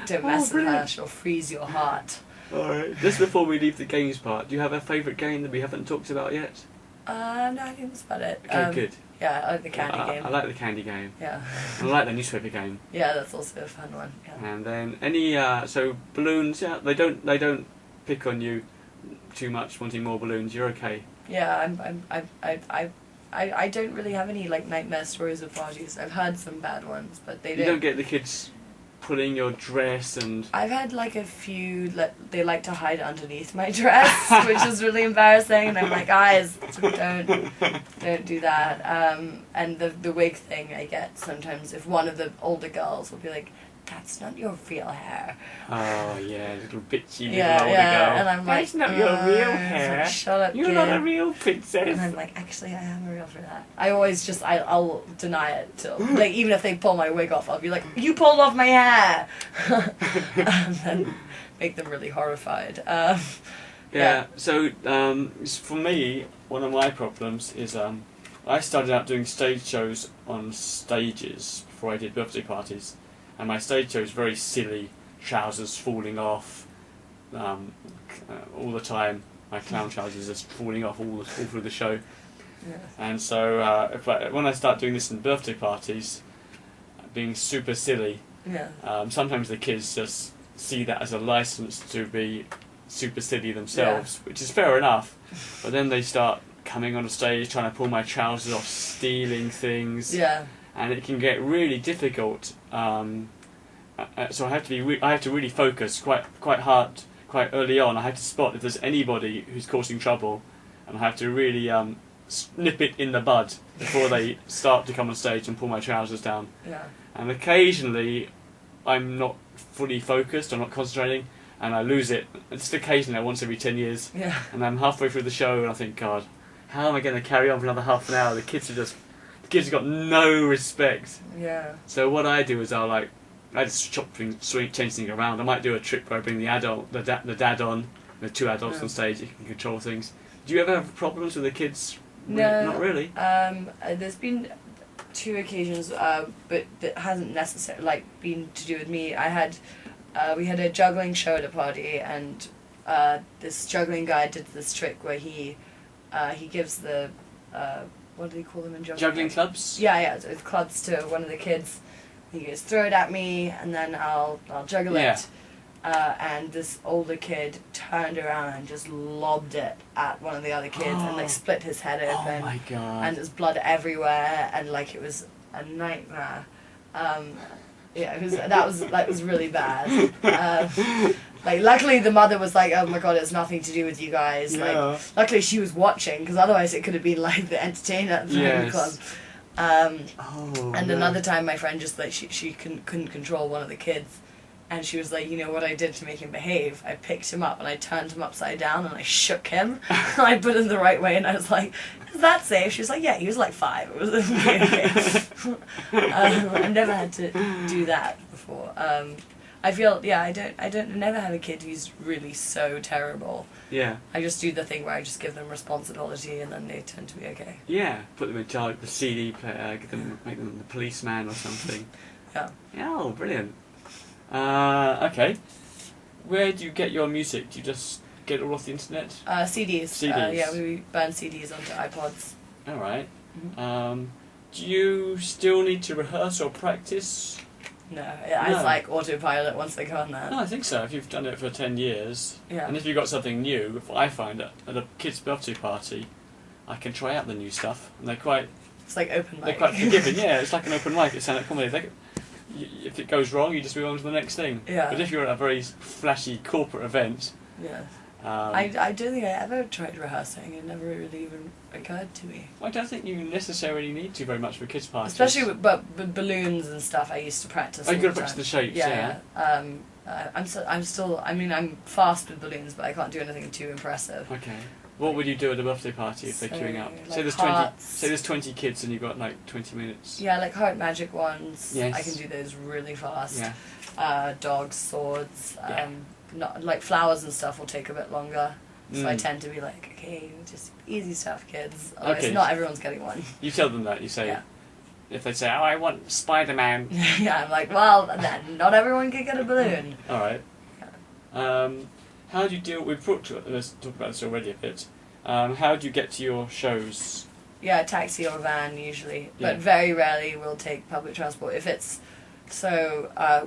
Don't mess with her; she'll freeze your heart. Alright, just before we leave the games part, do you have a favourite game that we haven't talked about yet? No, I think that's about it. Okay, good. Yeah, I like the candy game. I like the candy game. Yeah. I like the newspaper game. Yeah, that's also a fun one. Yeah. And then so balloons, they don't pick on you too much wanting more balloons, you're okay. Yeah, I don't really have any like nightmare stories of parties. I've heard some bad ones, but they don't. You don't get the kids pulling your dress and... I've had like a few, they like to hide underneath my dress, which is really embarrassing, and I'm like, guys, don't do that. And the wig thing I get sometimes, if one of the older girls will be like, that's not your real hair. Oh yeah, little bitchy little older girl. And I'm like, that's not your real hair. Shut up, you're not a real princess. And I'm like, actually, I am a real for that. I always just, I'll deny it till, like, even if they pull my wig off, I'll be like, you pulled off my hair, and then make them really horrified. So for me, one of my problems is I started out doing stage shows on stages before I did birthday parties. And my stage show is very silly, trousers falling off all the time. My clown trousers are falling off all through the show. Yeah. And so when I start doing this in birthday parties, being super silly, sometimes the kids just see that as a license to be super silly themselves, which is fair enough. But then they start coming on the stage, trying to pull my trousers off, stealing things. Yeah. And it can get really difficult. So I have to really focus quite hard, quite early on. I have to spot if there's anybody who's causing trouble, and I have to really snip it in the bud before they start to come on stage and pull my trousers down. Yeah. And occasionally I'm not fully focused, I'm not concentrating, and I lose it. Just occasionally, once every 10 years. Yeah. And I'm halfway through the show and I think, God, how am I going to carry on for another half an hour? The kids have got no respect. Yeah. So what I do is I just change things around. I might do a trick where I bring the dad on, the two adults on stage, you can control things. Do you ever have problems with the kids? No. Not really? There's been 2 occasions, but that hasn't necessarily been to do with me. We had a juggling show at a party, and this juggling guy did this trick where he gives the what do they call them in juggling? Juggling clubs? Yeah, it's clubs to one of the kids. He goes, throw it at me, and then I'll juggle it. And this older kid turned around and just lobbed it at one of the other kids and split his head open. Oh my God. And there's blood everywhere, and it was a nightmare. That was really bad. Luckily the mother was like, oh my God, it's nothing to do with you guys. Yeah. Luckily she was watching, because otherwise it could have been the entertainer at the club. And another time my friend just she couldn't control one of the kids, and she was like, you know what I did to make him behave? I picked him up and I turned him upside down and I shook him and I put him the right way, and I was like, is that safe? She was like, yeah, he was 5. It was okay. I've never had to do that before. I feel, I never have a kid who's really so terrible. Yeah. I just do the thing where I just give them responsibility and then they tend to be okay. Yeah, put them in charge of the CD player, make them the policeman or something. Yeah. Yeah, oh, brilliant. Okay. Where do you get your music? Do you just get it all off the internet? CDs. CDs. We burn CDs onto iPods. Alright. Mm-hmm. Do you still need to rehearse or practice? No, it's autopilot once they go on there. No, I think so. If you've done it for 10 years, yeah. And if you've got something new, if I find at a kid's birthday party, I can try out the new stuff, and they're quite... It's like open mic. They're quite forgiving, yeah. It's like an open mic at stand-up comedy. If it goes wrong, you just move on to the next thing. Yeah. But if you're at a very flashy corporate event... Yeah. I don't think I ever tried rehearsing. It never really even occurred to me. I don't think you necessarily need to very much for kids' parties. Especially with balloons and stuff. I used to practice. You've got to practice the shapes. Yeah. I'm fast with balloons, but I can't do anything too impressive. Okay. What would you do at a birthday party if they're queuing up? Say there's 20 kids and you've got 20 minutes. Yeah, heart magic ones. Yes. I can do those really fast. Yeah. Dogs, swords. Yeah. Not flowers and stuff will take a bit longer. So I Mm. tend to be okay, just easy stuff, kids. Otherwise, Okay. not everyone's getting one. You tell them that. You say, Yeah. if they say, oh, I want Spider-Man. Yeah, I'm like, well, then not everyone can get a balloon. All right. How do you deal with... Let's talk about this already a bit. How do you get to your shows? Yeah, a taxi or a van usually, Yeah. but very rarely we'll take public transport. If it's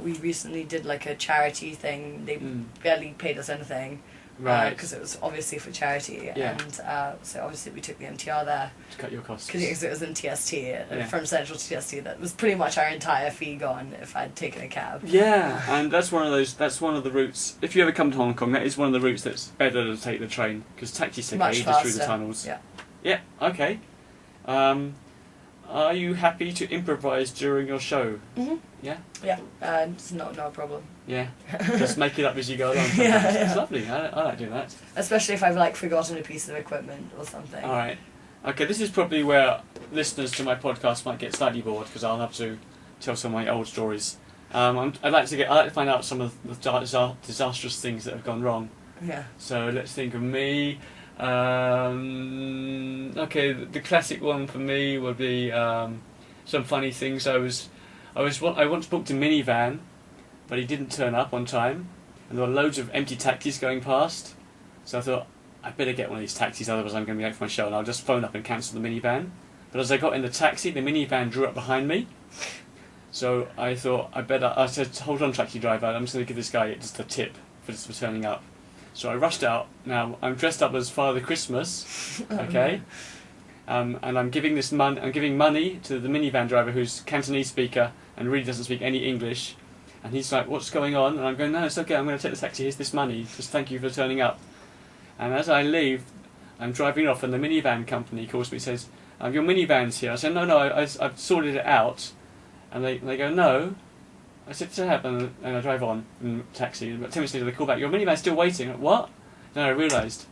we recently did a charity thing. They barely paid us anything, Right. Because it was obviously for charity, Yeah. and so obviously we took the MTR there To cut your costs. because it was in TST, Yeah. from Central to TST. That was pretty much our entire fee gone if I'd taken a cab. Yeah, and that's one of the routes. If you ever come to Hong Kong, that is one of the routes that's better to take the train, because taxis take Much ages faster. through the tunnels. Yeah. Yeah. Okay. Are you happy to improvise during your show? Mhm. Yeah. Yeah. It's not a problem. Yeah. Just make it up as you go along. Yeah, It's yeah. lovely. I like doing that. Especially if I've forgotten a piece of equipment or something. All right. Okay, this is probably where listeners to my podcast might get slightly bored, because I'll have to tell some of my old stories. I'd like to find out some of the disastrous things that have gone wrong. Yeah. So let's think of me. Okay, the classic one for me would be some funny things. I once booked a minivan, but he didn't turn up on time, and there were loads of empty taxis going past. So I thought, I better get one of these taxis, otherwise I'm going to be late for my show, and I'll just phone up and cancel the minivan. But as I got in the taxi, the minivan drew up behind me. So I thought, I said, hold on, taxi driver, I'm just going to give this guy just a tip for turning up. So I rushed out. Now I'm dressed up as Father Christmas, okay, and I'm giving money to the minivan driver, who's Cantonese speaker and really doesn't speak any English. And he's like, "What's going on?" And I'm going, "No, it's okay. I'm going to take the taxi. Here's this money. Just thank you for turning up." And as I leave, I'm driving off, and the minivan company calls me and says, your minivan's here. I said, no, I've sorted it out. And they go, no. I said, to happen, and I drive on in taxi. About 10 minutes later, they call back, your minivan's still waiting. Like, what? Then I realised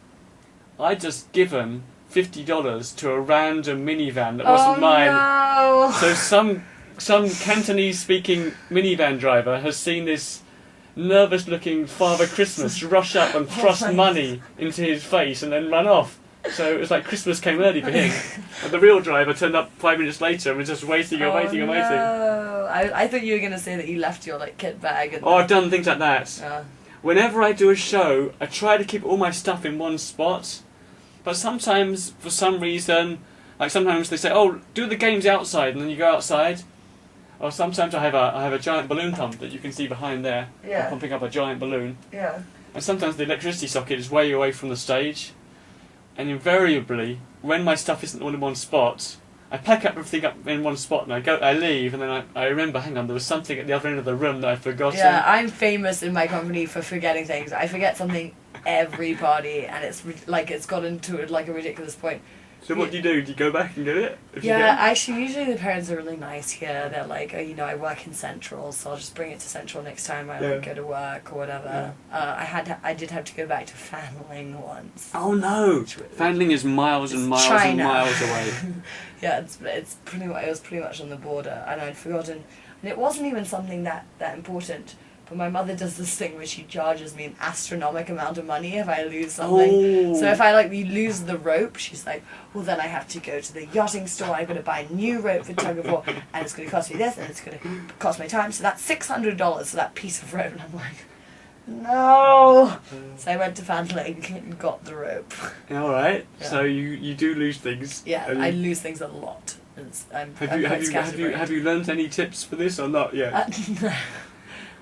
I'd just given $50 to a random minivan that wasn't mine. No. So some Cantonese-speaking minivan driver has seen this nervous-looking Father Christmas rush up and thrust money into his face and then run off. So it was like Christmas came early for him. And the real driver turned up 5 minutes later and was just waiting and waiting and waiting. I thought you were going to say that you left your kit bag. And I've done things like that. Whenever I do a show, I try to keep all my stuff in one spot. But sometimes, for some reason, like sometimes they say, oh, do the games outside, and then you go outside. Or sometimes I have a giant balloon pump that you can see behind there. Yeah. I'm pumping up a giant balloon. Yeah. And sometimes the electricity socket is way away from the stage. And invariably, when my stuff isn't all in one spot, I pack up everything up in one spot and I leave, and then I remember, hang on, there was something at the other end of the room that I'd forgotten. Yeah, I'm famous in my company for forgetting things. I forget something every party, and it's gotten to like a ridiculous point. So what do? Do you go back and do it? Actually, usually the parents are really nice here. They're like, I work in Central, so I'll just bring it to Central next time I go to work or whatever. Yeah. I did have to go back to Fanling once. Oh no! Fanling is miles and miles and miles away. Yeah, it was pretty much on the border, and I'd forgotten. And it wasn't even something that important. But my mother does this thing where she charges me an astronomical amount of money if I lose something. Oh. So if I lose the rope, she's like, well then I have to go to the yachting store, I've got to buy a new rope for tug of war, and it's going to cost me this, and it's going to cost my time, so that's $600 for that piece of rope. And I'm like, no! So I went to Fanling and got the rope. Alright, Yeah. so you do lose things. Yeah, I lose things a lot. Have you learned any tips for this or not yet?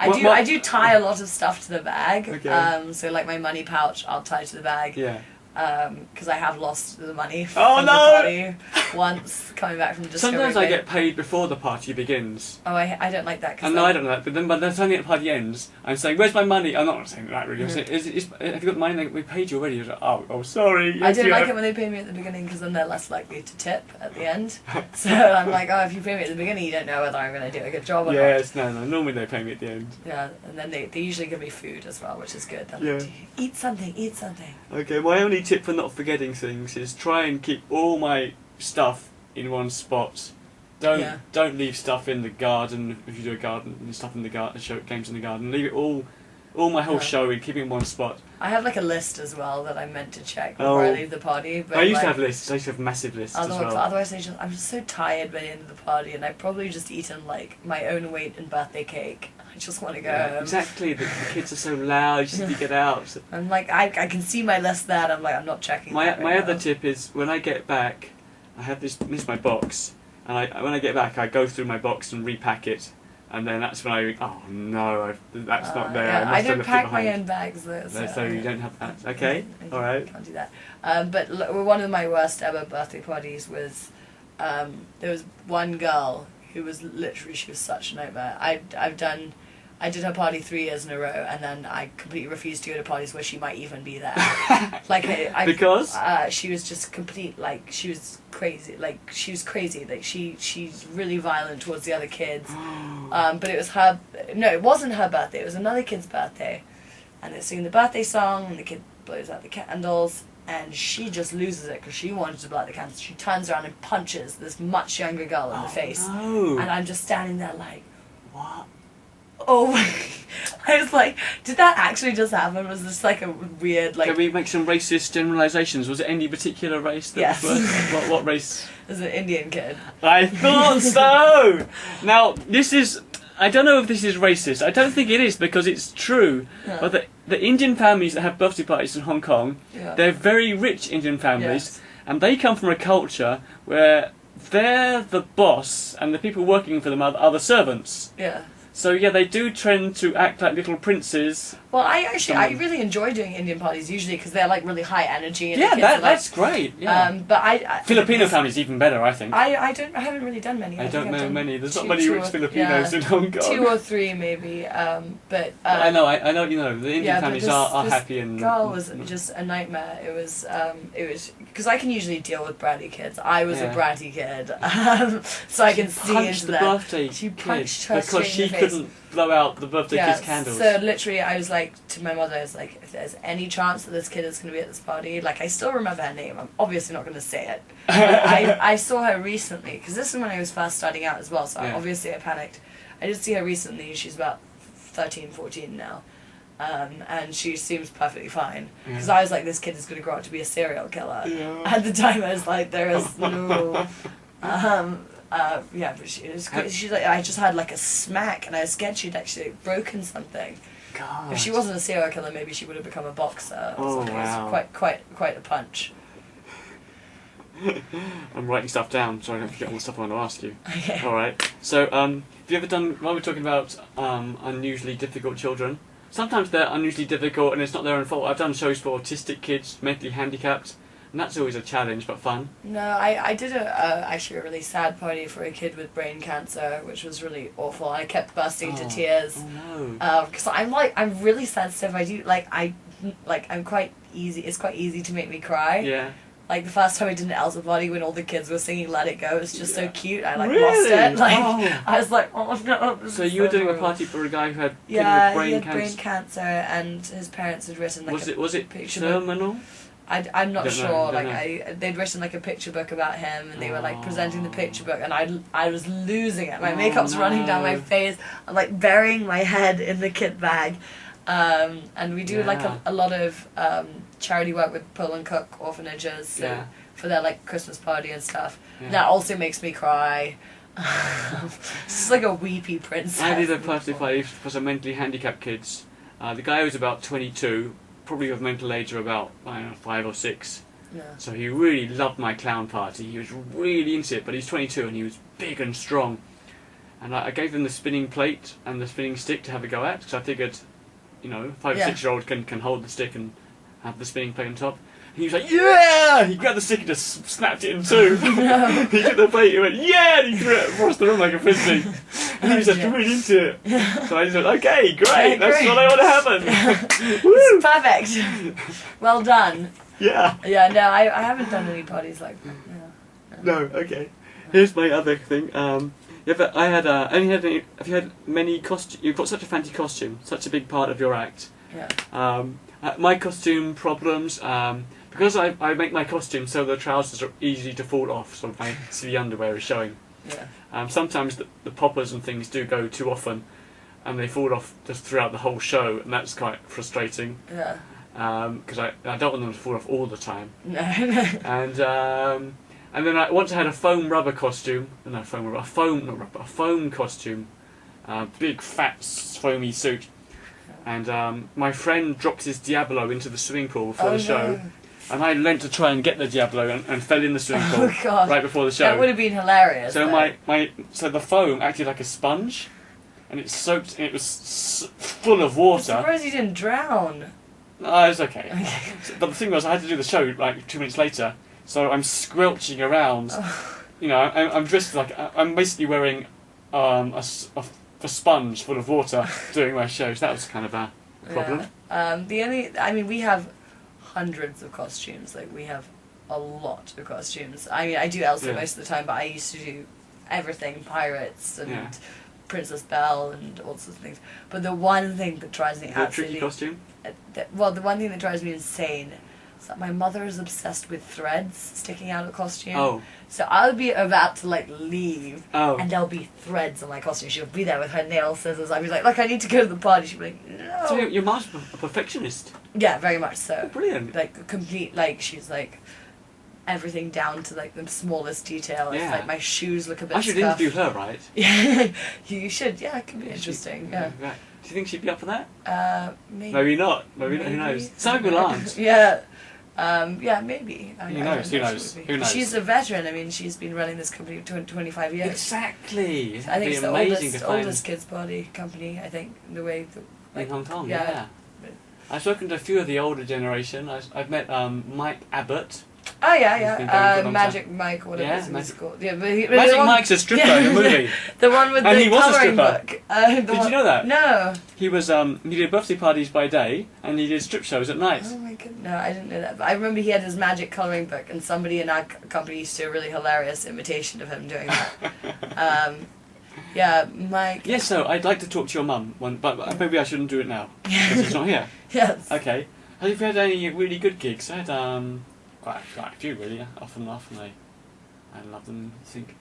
I do tie a lot of stuff to the bag. Okay. So like my money pouch, I'll tie to the bag. Yeah. Because I have lost the money from the party once coming back from Discovery Sometimes Bay. I get paid before the party begins. Oh, I don't like that. No, I don't like that. But then by the time the party ends, I'm saying, "Where's my money?" I'm not saying that really. I'm saying, have you got the money? We paid you already. I was like, oh, sorry. I didn't like it when they paid me at the beginning because then they're less likely to tip at the end. So I'm like, oh, if you pay me at the beginning, you don't know whether I'm going to do a good job or not. Yes, no. Normally they pay me at the end. Yeah, and then they usually give me food as well, which is good. Yeah. Like, eat something. Okay, my only tip for not forgetting things is try and keep all my stuff in one spot. Don't leave stuff in the garden if you do a garden and stuff in the garden, show games in the garden. Leave it all my whole show in, keep it in one spot. I have like a list as well that I meant to check before I leave the party. But I used to have lists. I used to have massive lists as well. Otherwise, I'm just so tired by the end of the party, and I've probably just eaten like my own weight in birthday cake. I just want to go home. Exactly, the kids are so loud, you just need to get out. I'm like, I can see my list there, and I'm like, I'm not checking My that right other now. tip is, when I get back, I have this is my box, and when I get back, I go through my box and repack it, and then that's when that's not there. Yeah, I don't left pack it my behind. own bags though. So you don't have that. Okay, alright. Can't do that. But one of my worst ever birthday parties was, there was one girl who was literally, she was such a nightmare. I did her party 3 years in a row, and then I completely refused to go to parties where she might even be there. Because? She was just she was crazy. She's really violent towards the other kids. But it was it wasn't her birthday, it was another kid's birthday. And they're singing the birthday song, and the kid blows out the candles, and she just loses it because she wanted to blow out the candles. She turns around and punches this much younger girl in the face. No. And I'm just standing there like, what? oh, I was like, did that actually just happen? Was this like a weird Can we make some racist generalisations? Was it any particular race that was worse? What race? It was an Indian kid. I thought so! Now, I don't know if this is racist. I don't think it is because it's true. Yeah. But the Indian families that have birthday parties in Hong Kong, they're very rich Indian families, and they come from a culture where they're the boss and the people working for them are the servants. Yeah. So yeah, they do trend to act like little princes. Well, I really enjoy doing Indian parties usually because they're like really high energy. And Yeah, the kids are, that's great. Yeah. But I Filipino families even better, I think. I haven't really done many. I don't know many. There's not many two rich Filipinos in Hong Kong. 2 or 3 maybe. But I know. You know. The Indian families are happy and. Girl was just a nightmare. It was because I can usually deal with bratty kids. I was a bratty kid, so I can see into that. Birthday she kid punched her because she in the face. couldn't blow out the birthday kid's candles. So literally, I was like to my mother, I was like, if there's any chance that this kid is going to be at this party, like I still remember her name. I'm obviously not going to say it. But I saw her recently because this is when I was first starting out as well. So obviously I panicked. I did see her recently. She's about 13, 14 now. And she seems perfectly fine. Because I was like, this kid is going to grow up to be a serial killer. Yeah. At the time, I was like, there is no... but she's like, I just had like a smack, and I was scared she'd actually broken something. God. If she wasn't a serial killer, maybe she would have become a boxer. Or something. Wow. It was quite a punch. I'm writing stuff down so I don't forget all the stuff I want to ask you. Okay. All right. So, have you ever done? While we're talking about unusually difficult children, sometimes they're unusually difficult and it's not their own fault. I've done shows for autistic kids, mentally handicapped, and that's always a challenge but fun. No, I did actually a really sad party for a kid with brain cancer, which was really awful. I kept bursting into tears. Oh no. Because I'm really sensitive. I'm quite easy. It's quite easy to make me cry. Yeah. Like the first time I did an Elsa party when all the kids were singing "Let It Go," it was just so cute. I really? lost it. I was like, oh no. So you were doing a party for a guy who had he had brain cancer, and his parents had written like was it picture terminal? I'm not sure. Know. They'd written like a picture book about him, and they were like presenting the picture book, and I was losing it. My makeup's running down my face. I'm like burying my head in the kit bag, and we do like a lot of charity work with Pull and Cook orphanages for their like Christmas party and stuff. Yeah. That also makes me cry. It's just like a weepy princess. I did a party for some mentally handicapped kids. The guy was about 22, probably of mental age of about 5 or 6. Yeah. So he really loved my clown party. He was really into it, but he's 22 and he was big and strong. And I gave him the spinning plate and the spinning stick to have a go at, because I figured, 5 or 6-year-old can hold the stick and have the spinning plate on top. And he was like, yeah! He grabbed the stick and just snapped it in two. No. He took the plate, he went, yeah! And he threw it across the room like a frisbee. And he was just really into it. So I just went, okay, great, that's what I want to happen. Woo! Perfect. Well done. Yeah. Yeah, no, I haven't done any parties like that. No, okay. Here's my other thing. Have you had many costumes? You've got such a fancy costume, such a big part of your act. Yeah. My costume problems, because I make my costume so the trousers are easy to fall off, so my silly underwear is showing. Yeah. Sometimes the poppers and things do go too often, and they fall off just throughout the whole show, and that's quite frustrating. Yeah. Because I don't want them to fall off all the time. No. And then I once had a foam rubber costume. No, a foam costume. Big fat foamy suit. And my friend dropped his Diablo into the swimming pool before the show. And I leant to try and get the Diablo and fell in the swimming pool right before the show. That would have been hilarious. So so the foam acted like a sponge, and it soaked. And it was full of water. I'm surprised you didn't drown. No, it's okay. But the thing was, I had to do the show like 2 minutes later, so I'm squelching around. I'm dressed like I'm basically wearing a sponge full of water doing my shows. That was kind of a problem. Yeah. We have hundreds of costumes. Like we have a lot of costumes. I do Elsa most of the time, but I used to do everything: pirates and Princess Belle and all sorts of things. But the one thing that drives me absolutely... tricky costume? The one thing that drives me insane is that my mother is obsessed with threads sticking out of the costume. Oh. So I'll be about to leave, and there'll be threads on my costume. She'll be there with her nail scissors. I'll be like, look, I need to go to the party. She'll be like, no. So your mom's a perfectionist? Yeah, very much so. Oh, brilliant. Complete, she's everything down to the smallest detail. Yeah. It's my shoes look a bit I should interview her, right? Yeah, you should. Yeah, it could be interesting. Yeah. Right. Do you think she'd be up for that? Maybe. Maybe not. Maybe not. Who knows? Some people aren't. Yeah. Yeah, maybe. Who knows? Who knows? Who knows? She's a veteran. I mean, she's been running this company for 25 years. Exactly. I think it's the oldest kids party company. I think the way in Hong Kong. Yeah. I've spoken to a few of the older generation. I've met Mike Abbott. Oh yeah. Magic Mike, whatever it was called. Yeah, Magic Mike's a stripper in the movie. The one with the colouring book. Did you know that? No. He was he did birthday parties by day and he did strip shows at night. Oh my goodness, no, I didn't know that. But I remember he had his magic colouring book, and somebody in our company used to do a really hilarious imitation of him doing that. Yeah, Mike. Yes, so I'd like to talk to your mum, but maybe I shouldn't do it now because she's not here. Yes. Okay. Have you had any really good gigs? I had quite a few really. Often I love them. I think.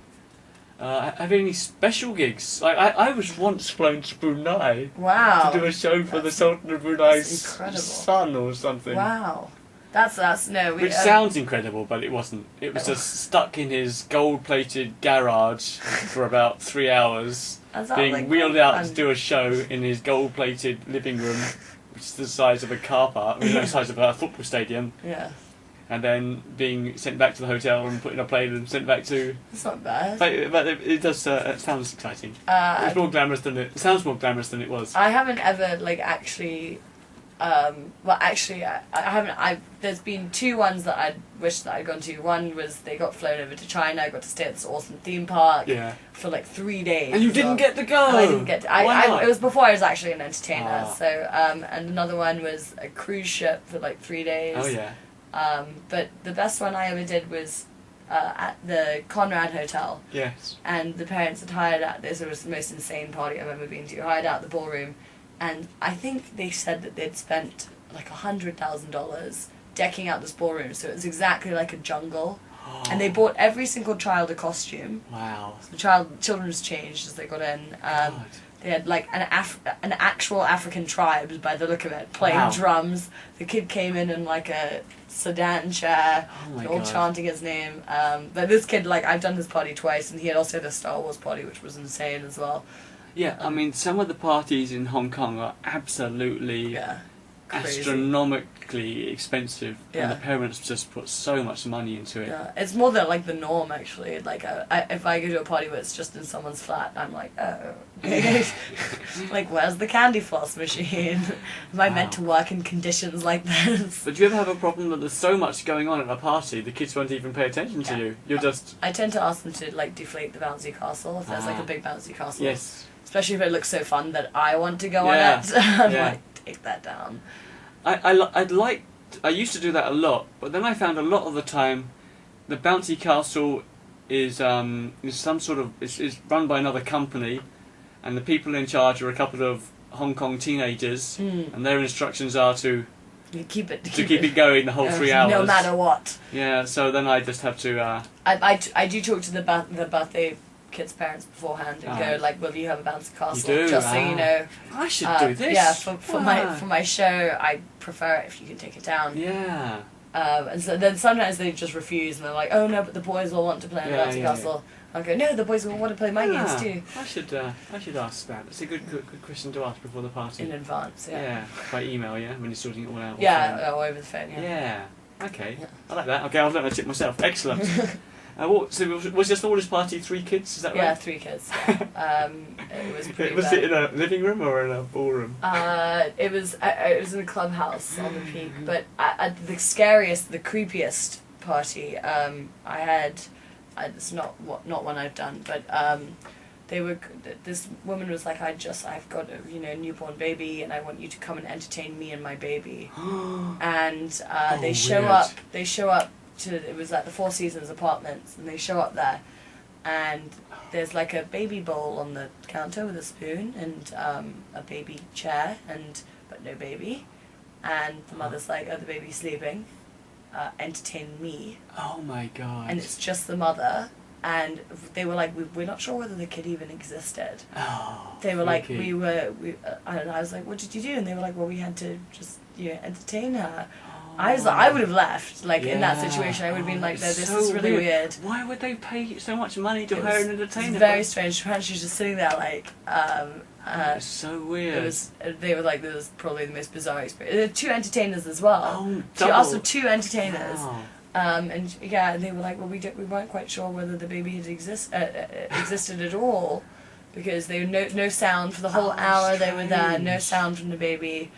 Have any special gigs? I was once flown to Brunei. Wow. To do a show for the Sultan of Brunei's son or something. Wow. That's no. Which sounds incredible, but it wasn't. It was just stuck in his gold-plated garage for about 3 hours, being wheeled out to do a show in his gold-plated living room, which is the size of a car park, the size of a football stadium. Yeah. And then being sent back to the hotel and put in a plane and sent back to. It's not bad. But it does. It sounds exciting. It's more glamorous than it sounds. More glamorous than it was. I haven't ever actually. Well, actually, I haven't. There's been 2 ones that I wish that I'd gone to. One was they got flown over to China. I got to stay at this awesome theme park for 3 days. And you didn't get to go. I didn't get to. Why not? It was before I was actually an entertainer. So, and another one was a cruise ship for 3 days. Oh yeah. But the best one I ever did was at the Conrad Hotel. Yes. And the parents had hired out. This was the most insane party I've ever been to. Hired out the ballroom. And I think they said that they'd spent $100,000 decking out this ballroom, so it was exactly like a jungle. Oh. And they bought every single child a costume. Wow. So the children's changed as they got in. They had an actual African tribe by the look of it, playing drums. The kid came in a sedan chair, all chanting his name. But this kid, I've done his party twice, and he had also had a Star Wars party, which was insane as well. Yeah, I mean, some of the parties in Hong Kong are absolutely astronomically expensive, and the parents just put so much money into it. Yeah, it's more than the norm actually. If I go to a party where it's just in someone's flat, I'm like, oh, where's the candy floss machine? Am I meant to work in conditions like this? But do you ever have a problem that there's so much going on at a party, the kids won't even pay attention to you? You're just. I tend to ask them to deflate the bouncy castle if there's a big bouncy castle. Yes. Especially if it looks so fun that I want to go on it. I'm take that down. I used to do that a lot, but then I found a lot of the time the bouncy castle is some sort of is run by another company, and the people in charge are a couple of Hong Kong teenagers, and their instructions are to keep it going the whole 3 hours, no matter what. Yeah, so then I just have to. I do talk to the birthday kids' parents beforehand and go will you have a bouncy castle? You do? Just so you know. I should do this. Yeah, for my show, I prefer it if you can take it down. Yeah. And so then sometimes they just refuse and they're like, oh no, but the boys will want to play in the bouncy castle. I'll go, no, the boys will want to play my games too. I should ask that. It's a good question to ask before the party. In advance, Yeah, by email, when you're sorting it all out. Yeah, or over the phone, Yeah, okay. Yeah. I like that. Okay, I'll learn a tip myself. Excellent. So was this all this party 3 kids? Is that right? Yeah, 3 kids. It was pretty. Was it in a living room or in a ballroom? It was in a clubhouse on the Peak. But at the scariest, the creepiest party, I had. It's not one I've done, but they were. This woman was like, I've got a newborn baby, and I want you to come and entertain me and my baby. And they show up. They show up. It was at the Four Seasons Apartments, and they show up there, and there's a baby bowl on the counter with a spoon and a baby chair, but no baby, and the mother's like, oh, the baby's sleeping, entertain me. Oh my god. And it's just the mother, and they were like, we're not sure whether the kid even existed. Oh, they were like, and I was like, what did you do? And they were like, well, we had to just entertain her. I would have left, like, in that situation. I would have been like, no, this is really weird. Why would they pay so much money to hire an entertainer? It's very strange. She was just sitting there, like, it's so weird. They were like, this was probably the most bizarre experience. There were 2 entertainers as well. Oh, she asked for 2 entertainers. Wow. And yeah, they were like, well, we weren't quite sure whether the baby had existed at all, because they were no sound for the whole hour they were there, no sound from the baby.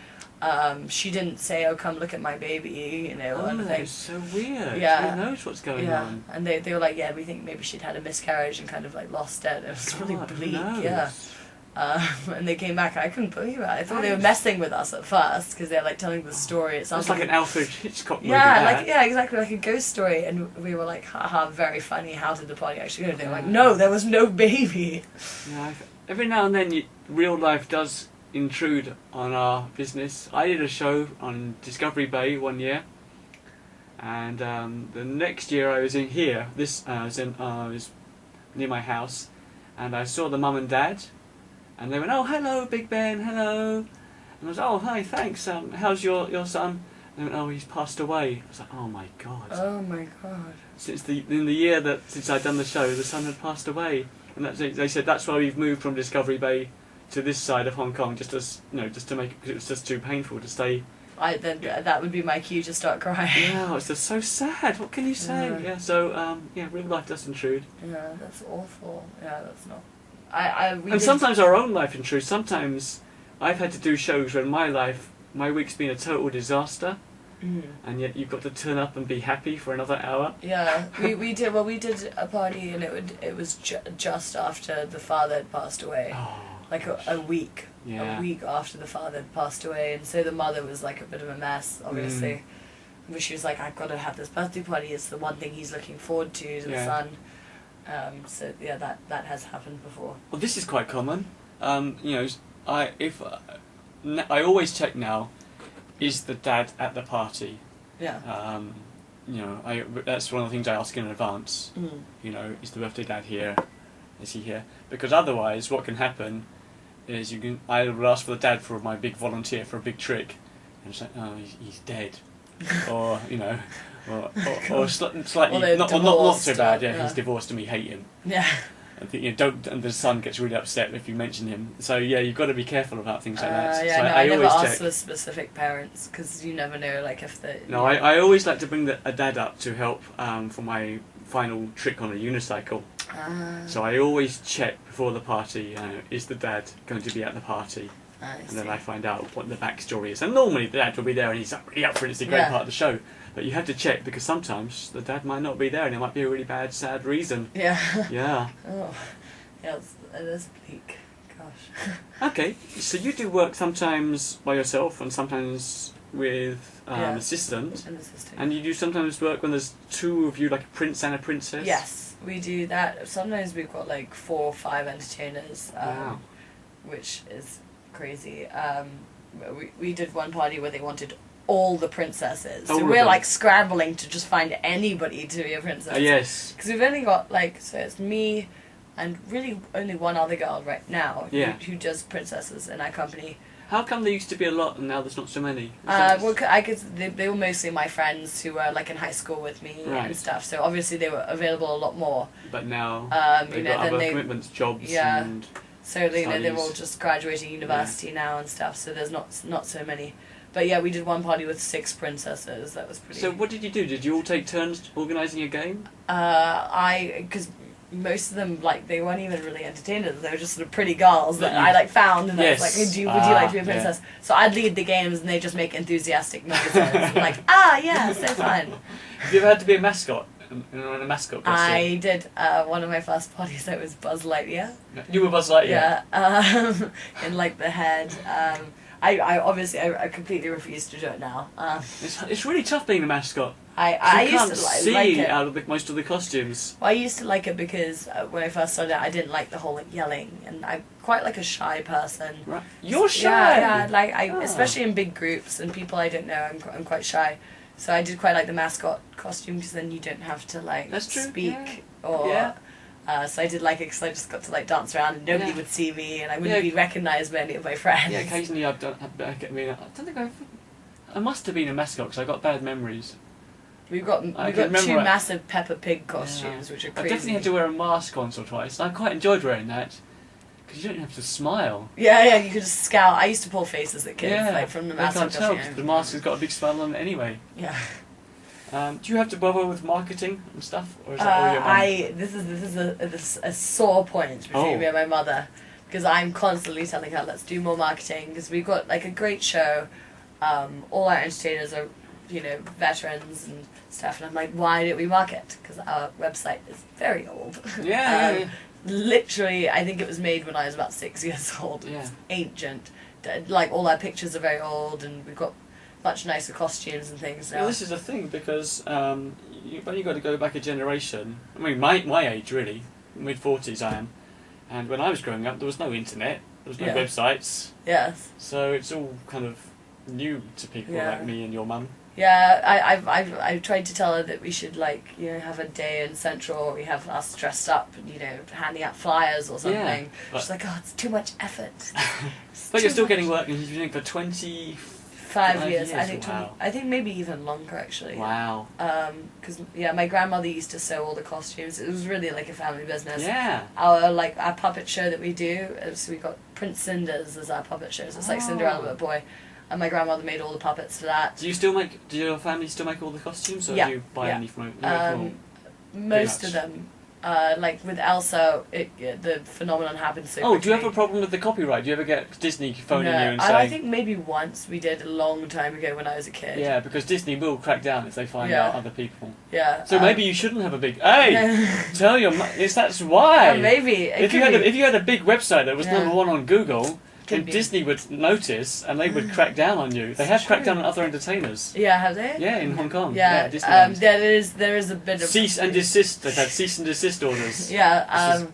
She didn't say, oh, come look at my baby, you know. Oh, that's so weird. Yeah. Who knows what's going on? And they were like, yeah, we think maybe she'd had a miscarriage and kind of like lost it. It was really bleak, yeah. And they came back, I couldn't believe it. I thought they were messing with us at first, because they're like telling the story. It sounds like an Alfred Hitchcock movie. Yeah, exactly, like a ghost story. And we were like, haha, very funny, how did the party actually go? They were like, no, there was no baby. Yeah, every now and then real life does intrude on our business. I did a show on Discovery Bay one year, and the next year I was in here. I was near my house, and I saw the mum and dad, and they went, "Oh, hello, Big Ben, hello," and I was, "Oh, hi, thanks. How's your son?" And they went, "Oh, he's passed away." I was like, "Oh my god!" Oh my god! In the year since I'd done the show, the son had passed away, and they said that's why we've moved from Discovery Bay to this side of Hong Kong, just to make it, because it was just too painful to stay. That would be my cue to start crying. Yeah, it's just so sad. What can you say? Yeah. So real life does intrude. Yeah, that's awful. Yeah, that's not. Sometimes our own life intrudes. Sometimes I've had to do shows where my week's been a total disaster, and yet you've got to turn up and be happy for another hour. Yeah, we did a party, and it was just after the father had passed away. Oh. Like a week. Yeah. A week after the father had passed away, and so the mother was like a bit of a mess, obviously. But she was like, I've got to have this birthday party, it's the one thing he's looking forward to, the son. So yeah, that has happened before. Well, this is quite common. I always check now, is the dad at the party? Yeah. That's one of the things I ask in advance. Is the birthday dad here? Is he here? Because otherwise, what can happen is I will ask for the dad for my big volunteer for a big trick, and it's like, oh, he's dead, or or slightly not so bad. Yeah, he's divorced and we hate him. Yeah. And the son gets really upset if you mention him. So yeah, you've got to be careful about things like that. Yeah, so no, I never always ask check. for specific parents, because you never know, like if the. No, I always like to bring a dad up to help for my final trick on a unicycle. So I always check before the party, is the dad going to be at the party? And then I find out what the backstory is. And normally the dad will be there and he's really up for it, it's a great part of the show. But you have to check, because sometimes the dad might not be there and it might be a really bad, sad reason. Yeah. Yeah. Oh, yeah, it is bleak. Gosh. Okay, so you do work sometimes by yourself and sometimes with an assistant. An assistant. And you do sometimes work when there's 2 of you, like a prince and a princess? Yes, we do that. Sometimes we've got like 4 or 5 entertainers, wow. Which is crazy. We did one party where they wanted all the princesses. So we're like scrambling to just find anybody to be a princess. Yes. Because we've only got so it's me and really only one other girl right now who does princesses in our company. How come there used to be a lot and now there's not so many? Well, they were mostly my friends who were like in high school with me and stuff. So obviously they were available a lot more. But now they've got other commitments, jobs, and so they're all just graduating university now and stuff. So there's not so many. But yeah, we did one party with 6 princesses. That was pretty. So what did you do? Did you all take turns organising a game? Because most of them, they weren't even really entertainers. They were just sort of pretty girls that I found, and I was like, would you like to be a princess? Yeah. So I'd lead the games, and they just make enthusiastic noises. Yeah, so fun. Have you ever had to be a mascot? In a mascot costume? I did one of my first parties. That was Buzz Lightyear. You were Buzz Lightyear. Yeah, in the head. I completely refuse to do it now. It's really tough being a mascot. I used to see like it out of most of the costumes. Well, I used to like it because when I first started, I didn't like the whole yelling, and I'm quite a shy person. Right, you're shy. Yeah, especially in big groups and people I don't know. I'm quite shy, so I did quite like the mascot costume, because then you don't have to That's true. speak or. So I did like it because I just got to dance around and nobody would see me and I wouldn't be recognised by any of my friends. Yeah, occasionally I've done. I don't think I must have been a mascot because I got bad memories. We've got two massive Peppa Pig costumes, which are crazy. I definitely had to wear a mask once or twice. I quite enjoyed wearing that. Because you don't have to smile. Yeah, you could just scout. I used to pull faces at kids, like from the mask. I can't tell because the mask has got a big smile on it anyway. Yeah. Do you have to bother with marketing and stuff, or is that all your mum? This is a sore point between me and my mother, because I'm constantly telling her, let's do more marketing, because we've got like a great show. All our entertainers are, veterans and stuff, and I'm like, why don't we market? Because our website is very old. Yeah. Literally, I think it was made when I was about 6 years old. Yeah. It's ancient. Like, all our pictures are very old, and we've got much nicer costumes and things now. Well, this is the thing, because you've only got to go back a generation. I mean, my age, really. Mid-40s I am. And when I was growing up, there was no internet. There was no websites. Yes. So it's all kind of new to people like me and your mum. Yeah, I've tried to tell her that we should have a day in Central where we have us dressed up and handing out flyers or something. Yeah, she's like, oh, it's too much effort. But you're still getting work and you've been doing it for 25 years. Wow. I think maybe even longer actually. Wow. Because my grandmother used to sew all the costumes. It was really like a family business. Yeah. Our puppet show that we do, so we got Prince Cinders as our puppet show. So it's like Cinderella but a boy. And my grandmother made all the puppets for that. Do your family still make all the costumes, or do you buy any from most of them. With Elsa, the phenomenon happened so quickly. Do you have a problem with the copyright? Do you ever get Disney phoning you and saying... I think maybe once we did a long time ago when I was a kid. Yeah, because Disney will crack down if they find out other people. Yeah. So maybe you shouldn't have a big... Hey! Tell your mum... That's why! Maybe. If you had a big website that was number one on Google... And Disney would notice, and they would crack down on you. They have cracked down on other entertainers. Yeah, have they? Yeah, in Hong Kong. Yeah, there is a bit of cease and desist. They've had cease and desist orders. Yeah,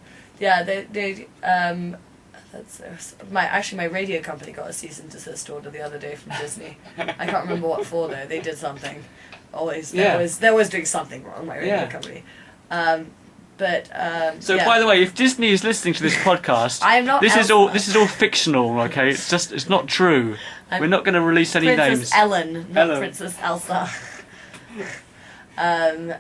that's my radio company got a cease and desist order the other day from Disney. I can't remember what for though. They did something. They're always doing something wrong. My radio company. By the way, if Disney is listening to this podcast, I'm not. This is all fictional. Okay, it's not true. We're not going to release any Princess names. Ellen, not Princess Elsa. So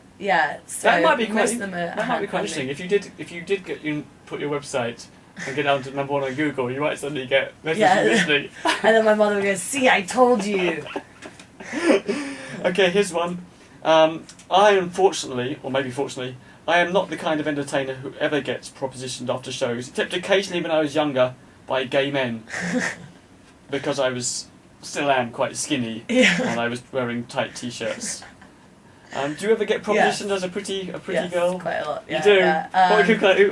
that might be quite interesting. If you did put your website and get down to number one on Google, you might suddenly get messages from Disney. And then my mother would go, "See, I told you." Okay, here's one. I unfortunately, or maybe fortunately, I am not the kind of entertainer who ever gets propositioned after shows, except occasionally when I was younger by gay men. Because I still am quite skinny, and I was wearing tight t-shirts. Do you ever get propositioned as a pretty girl? Quite a lot. You do?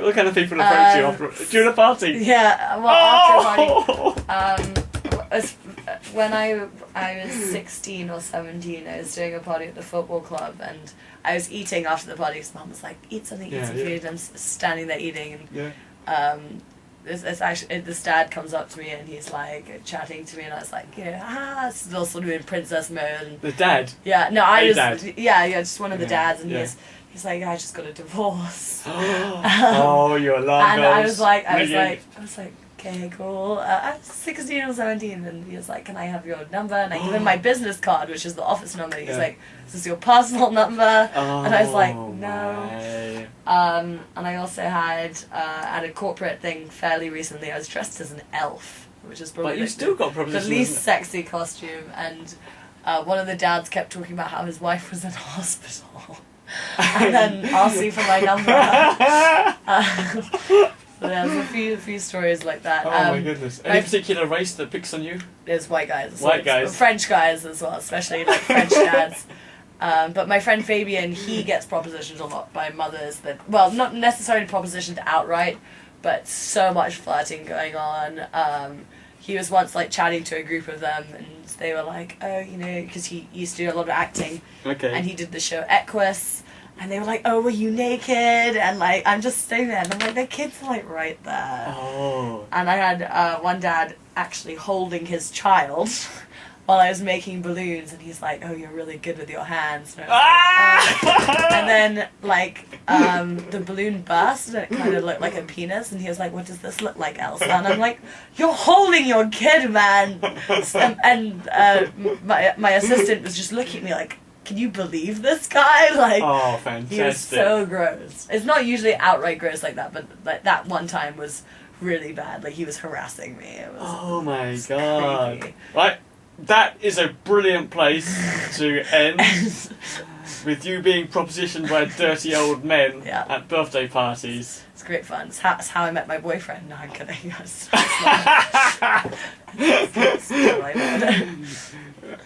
What kind of people approach you after during a party? Yeah, after a party. When I was 16 or 17, I was doing a party at the football club, and I was eating after the party because Mum was like, eat some food, and I'm standing there eating, and this dad comes up to me and he's like chatting to me, and I was like, still sort of in princess mode. And the dad? Yeah, no, dad. Just one of the dads, and he's like, I just got a divorce. You're lying. And I was like, okay, cool. I was 16 or 17, and he was like, can I have your number? And I gave him my business card, which is the office number. He's like, is this your personal number? And I was like, no. And I also had, at a corporate thing fairly recently, I was dressed as an elf, which is probably the least sexy costume. And one of the dads kept talking about how his wife was in hospital. And then asked me for my number. There's a few stories like that. Oh my goodness. Any particular race that picks on you? There's white guys. White guys. French guys as well, especially like French dads. But my friend Fabian, he gets propositioned a lot by mothers not necessarily propositioned outright, but so much flirting going on. He was once chatting to a group of them, and they were like, because he used to do a lot of acting. Okay. And he did the show Equus. And they were like, oh, were you naked? And I'm just sitting there, and I'm like, the kids are right there. Oh. And I had one dad actually holding his child while I was making balloons, and he's like, "Oh, you're really good with your hands." And, and then like the balloon burst, and it kind of looked like a penis, and he was like, "What does this look like, Elsa?" And I'm like, "You're holding your kid, man." And my assistant was just looking at me like, "Can you believe this guy?" Like, oh, fantastic. He was so gross. It's not usually outright gross like that, but like that one time was really bad. Like, he was harassing me. It was, oh my god. creepy. Right, that is a brilliant place to end with you being propositioned by dirty old men at birthday parties. It's great fun. It's how I met my boyfriend. No, I'm kidding.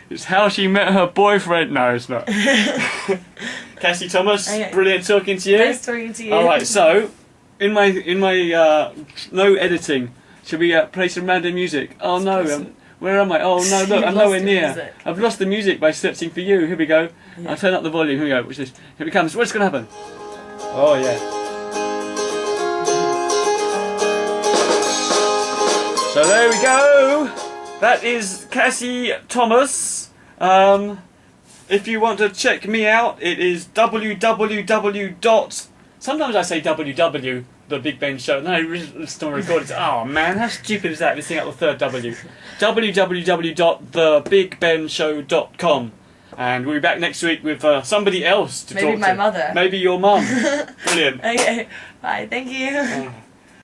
It's how she met her boyfriend. No, it's not. Cassie Thomas, brilliant talking to you. Nice talking to you. All right, so in my no editing, should we play some random music? Oh no, where am I? Oh no, look, I'm nowhere near. Music. I've lost the music by searching for you. Here we go. Yeah. I'll turn up the volume. Here we go. Watch this. Here it comes. What's going to happen? Oh yeah. So there we go. That is Cassie Thomas. If you want to check me out, it is www. Sometimes I say www, the Big Ben Show. No, it's not recorded. Oh man, how stupid is that? Missing out the third W. www.thebigbenshow.com. And we'll be back next week with somebody else to talk to. Maybe my mother. Maybe your mum. Brilliant. Okay, bye. Thank you.